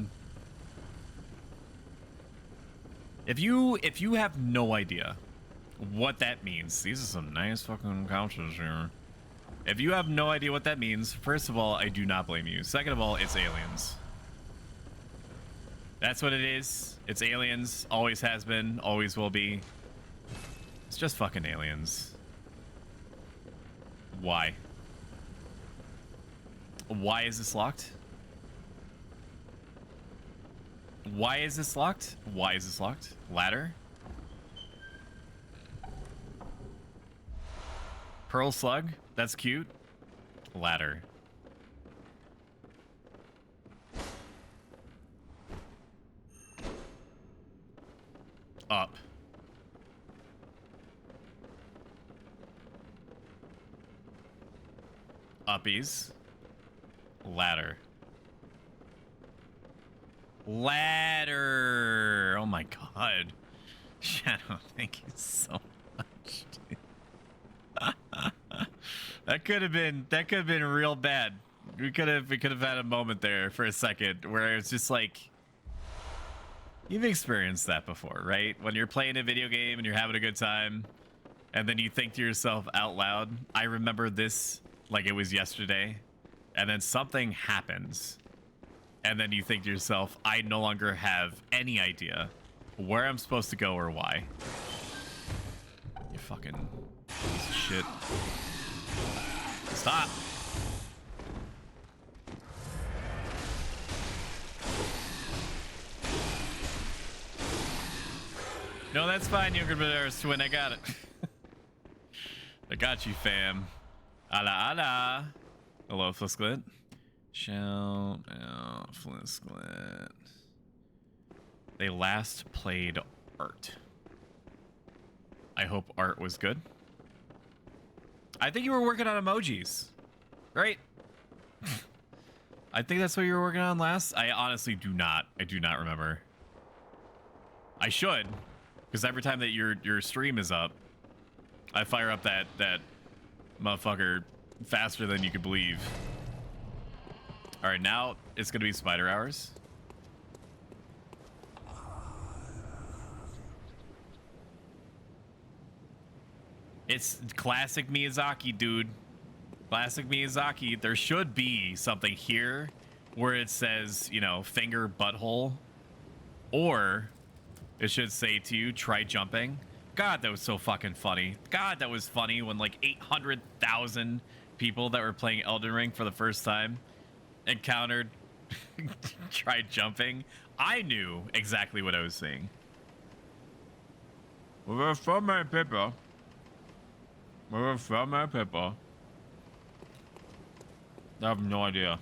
If you have no idea what that means, these are some nice fucking couches here. If you have no idea what that means, first of all, I do not blame you. Second of all, it's aliens. That's what it is. It's aliens. Always has been. Always will be. It's just fucking aliens. Why? Why is this locked? Why is this locked? Why is this locked? Ladder? Pearl slug? That's cute. Ladder. Up. Uppies. Ladder. Ladder. Oh my god. Shadow, thank you so much, dude. That could have been real bad. We could have had a moment there for a second where it's just like, you've experienced that before, right? When you're playing a video game and you're having a good time and then you think to yourself out loud, I remember this like it was yesterday, and then something happens and then you think to yourself, I no longer have any idea where I'm supposed to go or why. You fucking piece of shit. Stop. No, that's fine, younger brothers. Twin, I got it. I got you, fam. Ala ala. Hello, Flisklet. Shout out, Flisklet. They last played Art. I hope Art was good. I think you were working on emojis, right? I think that's what you were working on last. I honestly do not. I do not remember. I should. Because every time that your stream is up, I fire up that motherfucker faster than you could believe. All right, now it's gonna be spider hours. It's classic Miyazaki, dude. Classic Miyazaki. There should be something here where it says, you know, finger butthole, or It should say to you, try jumping. God, that was so fucking funny. God, that was funny when like 800,000 people that were playing Elden Ring for the first time encountered try jumping. I knew exactly what I was seeing. We're from my people. We're from my people. I have no idea.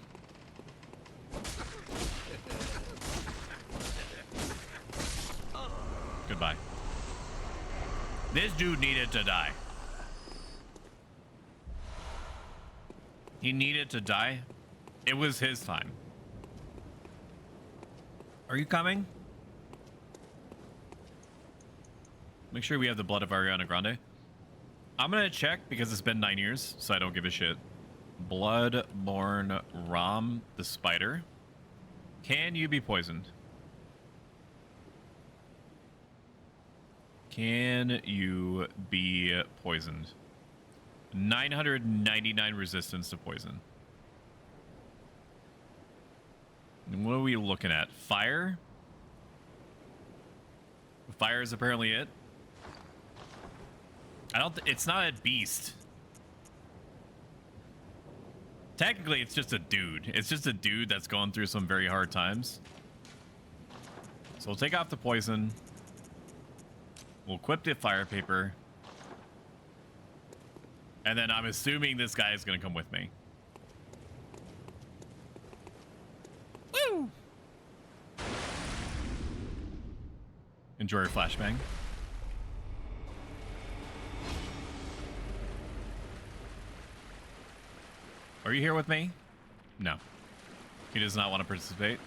Goodbye. This dude needed to die. He needed to die. It was his time. Are you coming? Make sure we have the blood of Ariana Grande. I'm gonna check because it's been 9 years, so I don't give a shit. Bloodborne Rom the spider. Can you be poisoned? Can you be poisoned? 999 resistance to poison. And what are we looking at? Fire? Fire is apparently it. It's not a beast. Technically, it's just a dude. It's just a dude that's going through some very hard times. So we'll take off the poison. We'll equip the fire paper. And then I'm assuming this guy is going to come with me. Woo! Enjoy your flashbang. Are you here with me? No. He does not want to participate.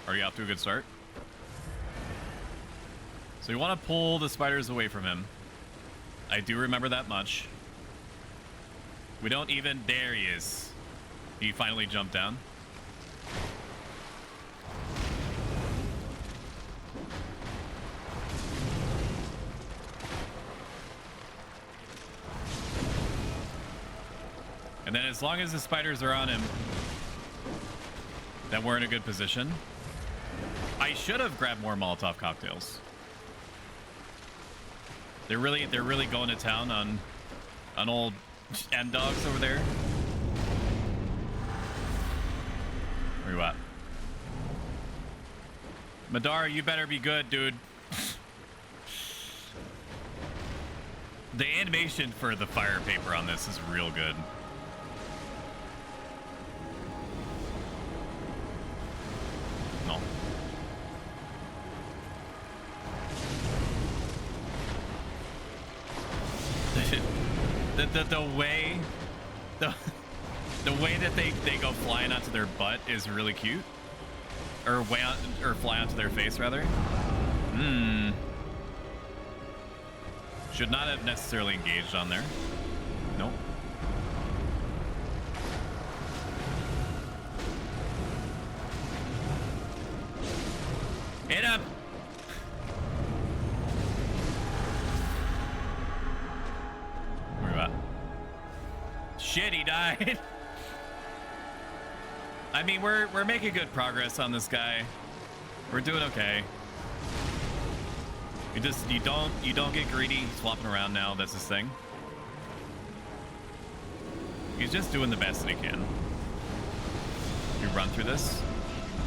Are you off to a good start? So you want to pull the spiders away from him. I do remember that much. We don't even... There he is. He finally jumped down. And then as long as the spiders are on him, then we're in a good position. I should have grabbed more Molotov cocktails. They're really going to town on old M-Dogs over there. Where you at? Madara, you better be good, dude. The animation for the fire paper on this is real good. No. The way that they go flying onto their butt is really cute, or fly onto their face rather. Should not have necessarily engaged on there. Nope. Hit him. Where you at? Shit, he died. I mean, we're making good progress on this guy. We're doing okay. You don't get greedy. He's flopping around now. That's his thing. He's just doing the best that he can. We run through this.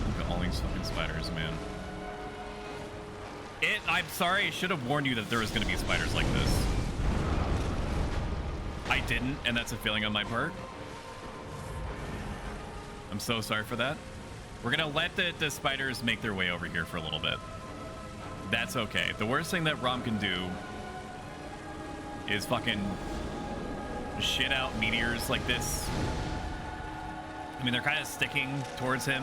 Look at all these fucking spiders, man. I'm sorry. I should have warned you that there was going to be spiders like this. I didn't, and that's a failing on my part. I'm so sorry for that. We're gonna let the spiders make their way over here for a little bit. That's okay. The worst thing that Rom can do is fucking shit out meteors like this. I mean, they're kind of sticking towards him,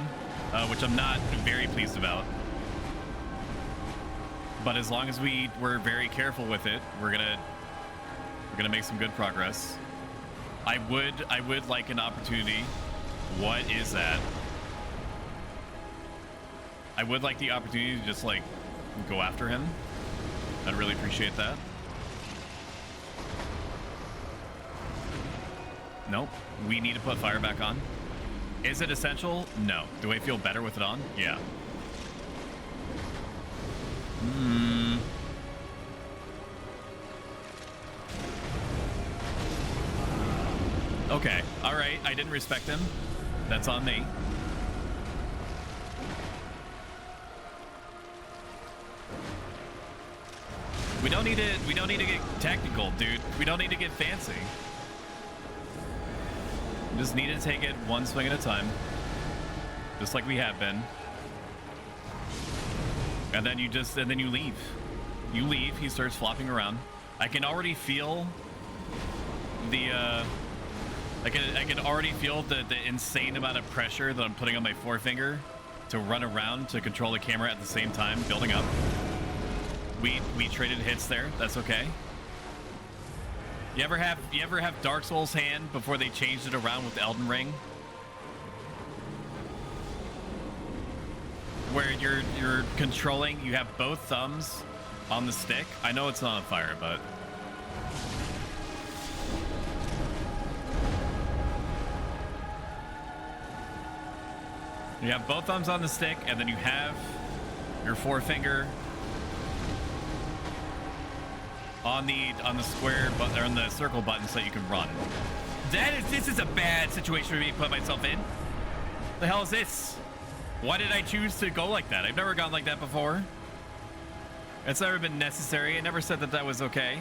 which I'm not very pleased about. But as long as we're very careful with it, we're gonna make some good progress. I would like an opportunity. What is that? I would like the opportunity to just like go after him. I'd really appreciate that. Nope. We need to put fire back on. Is it essential? No. Do I feel better with it on? Yeah. Okay. All right. I didn't respect him. That's on me. We don't need to get technical, dude. We don't need to get fancy. We just need to take it one swing at a time. Just like we have been. And then you leave. You leave, he starts flopping around. I can already feel the I can already feel the insane amount of pressure that I'm putting on my forefinger to run around to control the camera at the same time building up. We traded hits there. That's okay. You ever have Dark Souls hand before they changed it around with Elden Ring? Where you're controlling, you have both thumbs on the stick. I know it's not on fire, but you have both thumbs on the stick, and then you have your forefinger on the square button or on the circle button so you can run. This is a bad situation for me to put myself in. The hell is this? Why did I choose to go like that? I've never gone like that before. It's never been necessary. I never said that that was okay.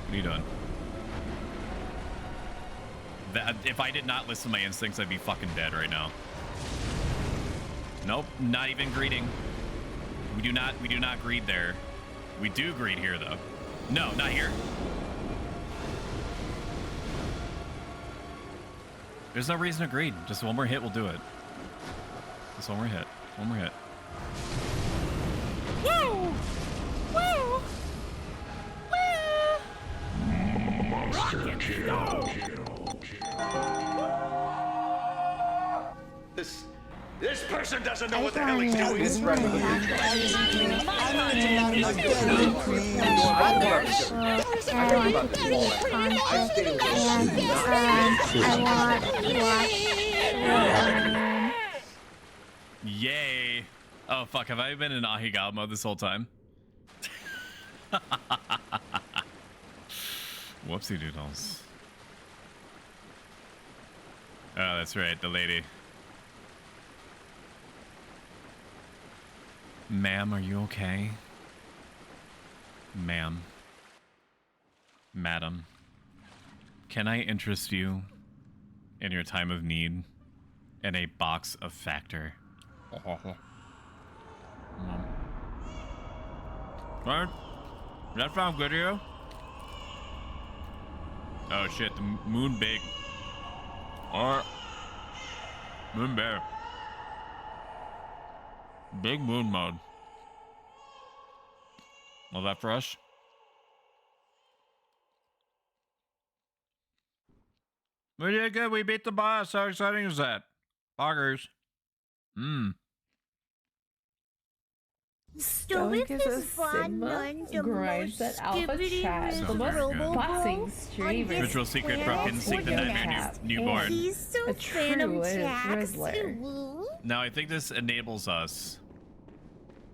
What are you doing? If I did not listen to my instincts, I'd be fucking dead right now. Nope, not even greeting. We do not greet there. We do greet here though. No, not here. There's no reason to greet. Just one more hit will do it. Just one more hit. One more hit. Woo! Woo! Woo! Monster kill. This person doesn't know what the hell he's doing. This Yay. Oh fuck, have I been in Ahigao mode this whole time? Whoopsie doodles. Oh, that's right, the lady. Ma'am, are you okay? Ma'am. Madam. Can I interest you in your time of need in a box of Factor? What? Does that sound good to you? Oh shit, the moon big. Or moon bear. Big moon mode. Was that fresh? We did good. We beat the boss. How exciting is that? Poggers. Stoic is fun, grinds at Alpha Chat, the most boxing streamer. Ritual secret broken, seek the nightmare newborn. He's so A phantom true tax. Rizzler. Now I think this enables us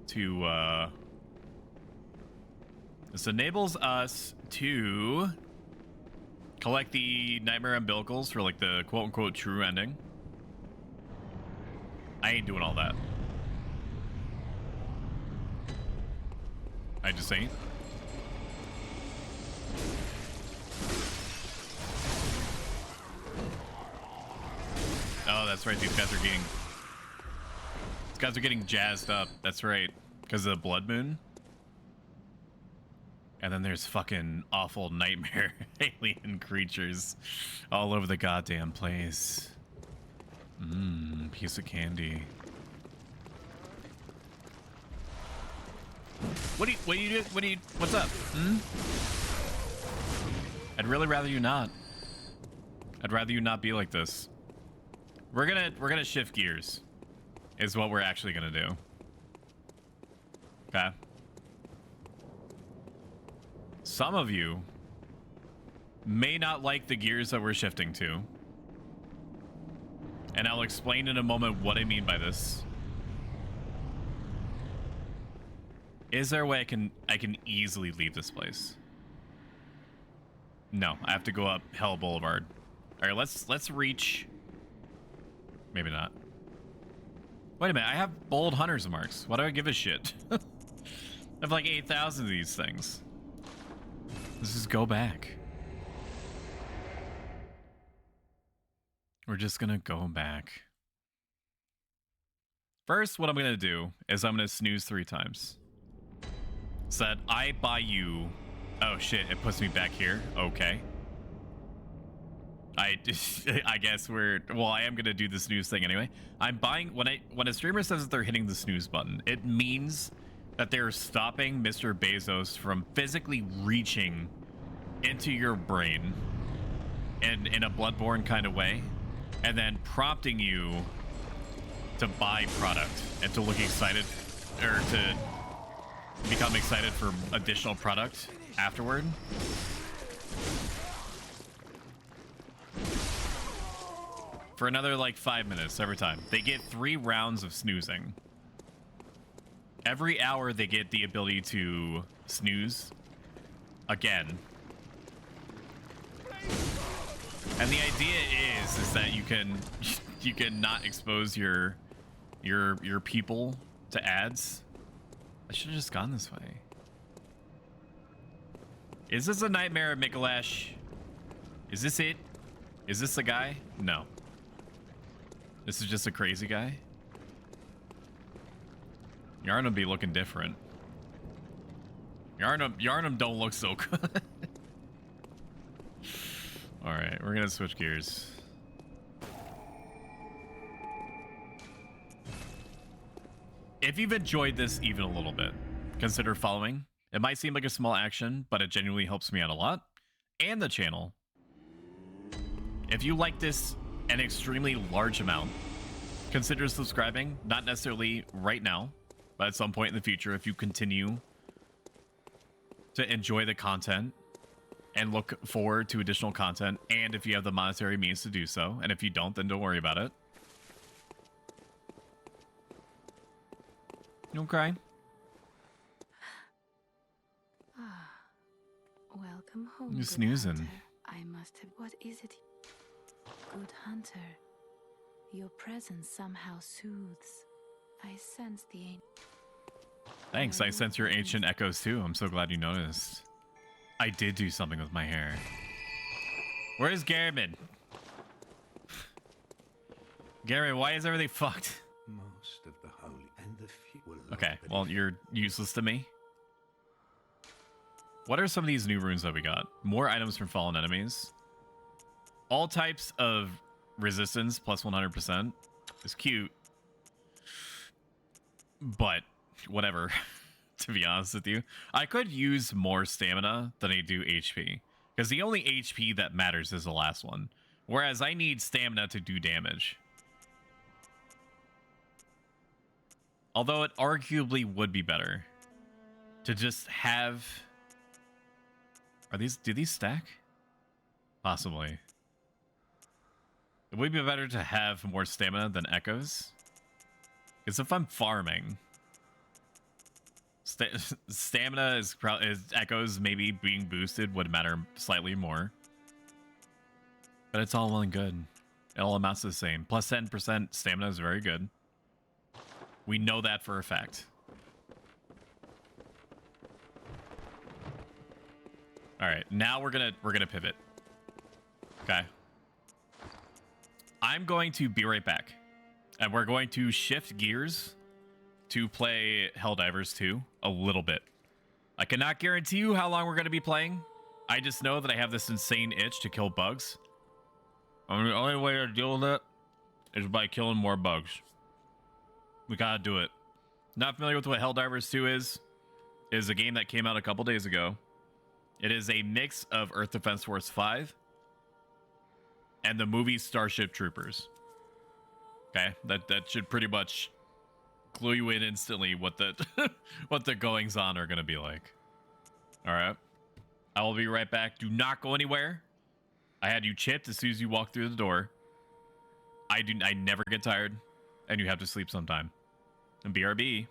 to collect the nightmare umbilicals for like the quote-unquote true ending. I ain't doing all that. I just ain't. Oh, that's right. These guys are getting jazzed up. That's right. Because of the blood moon. And then there's fucking awful nightmare alien creatures all over the goddamn place. Piece of candy. What's up? I'd really rather you not. I'd rather you not be like this. We're gonna shift gears, is what we're actually gonna do. Okay. Some of you may not like the gears that we're shifting to. And I'll explain in a moment what I mean by this. Is there a way I can easily leave this place? No, I have to go up Hell Boulevard. All right, let's reach. Maybe not. Wait a minute, I have bold hunters marks. Why do I give a shit? I have like 8,000 of these things. Let's just go back. We're just gonna go back. First, what I'm gonna do is I'm gonna snooze 3 times. So that I buy you. Oh shit! It puts me back here. Okay. I guess well, I am gonna do the snooze thing anyway. I'm buying when a streamer says that they're hitting the snooze button, it means that they're stopping Mr. Bezos from physically reaching into your brain in a Bloodborne kind of way, and then prompting you to buy product and to look excited, or to become excited for additional product afterward. For another like 5 minutes every time. They get 3 rounds of snoozing. Every hour they get the ability to snooze again. And the idea is that you can not expose your people to ads. I should have just gone this way. Is this a nightmare of Mikolash? Is this it? Is this the guy? No. This is just a crazy guy. Yarnum be looking different. Yarnum don't look so good. All right, we're gonna switch gears. If you've enjoyed this even a little bit, consider following. It might seem like a small action, but it genuinely helps me out a lot, and the channel. If you like this an extremely large amount, consider subscribing. Not necessarily right now, but at some point in the future, if you continue to enjoy the content and look forward to additional content, and if you have the monetary means to do so, and if you don't, then don't worry about it. Okay. Welcome home. You're good snoozing. hunter. I must have. What is it? Good hunter. Your presence somehow soothes. I sense the ancient. Thanks, I sense your ancient echoes too. I'm so glad you noticed. I did do something with my hair. Where's Garmin? Garmin, why is everything fucked? Most of the holy and the few will Okay, well, you're useless to me. What are some of these new runes that we got? More items from fallen enemies. All types of resistance plus 100% is cute. But whatever, to be honest with you. I could use more stamina than I do HP. Because the only HP that matters is the last one. Whereas I need stamina to do damage. Although it arguably would be better to just have... do these stack? Possibly. It would be better to have more stamina than echoes. Because if I'm farming, stamina is echoes maybe being boosted would matter slightly more. But it's all well and good. It all amounts to the same. Plus 10% stamina is very good. We know that for a fact. All right, now we're gonna pivot. Okay. I'm going to be right back, and we're going to shift gears to play Helldivers 2 a little bit. I cannot guarantee you how long we're going to be playing. I just know that I have this insane itch to kill bugs. And the only way to deal with it is by killing more bugs. We gotta do it. Not familiar with what Helldivers 2 is? It is a game that came out a couple days ago. It is a mix of Earth Defense Force 5 and the movie Starship Troopers. Okay, that should pretty much clue you in instantly what the what the goings on are gonna be like. All right, I will be right back. Do not go anywhere. I had you chipped as soon as you walk through the door. I never get tired, and you have to sleep sometime. And BRB.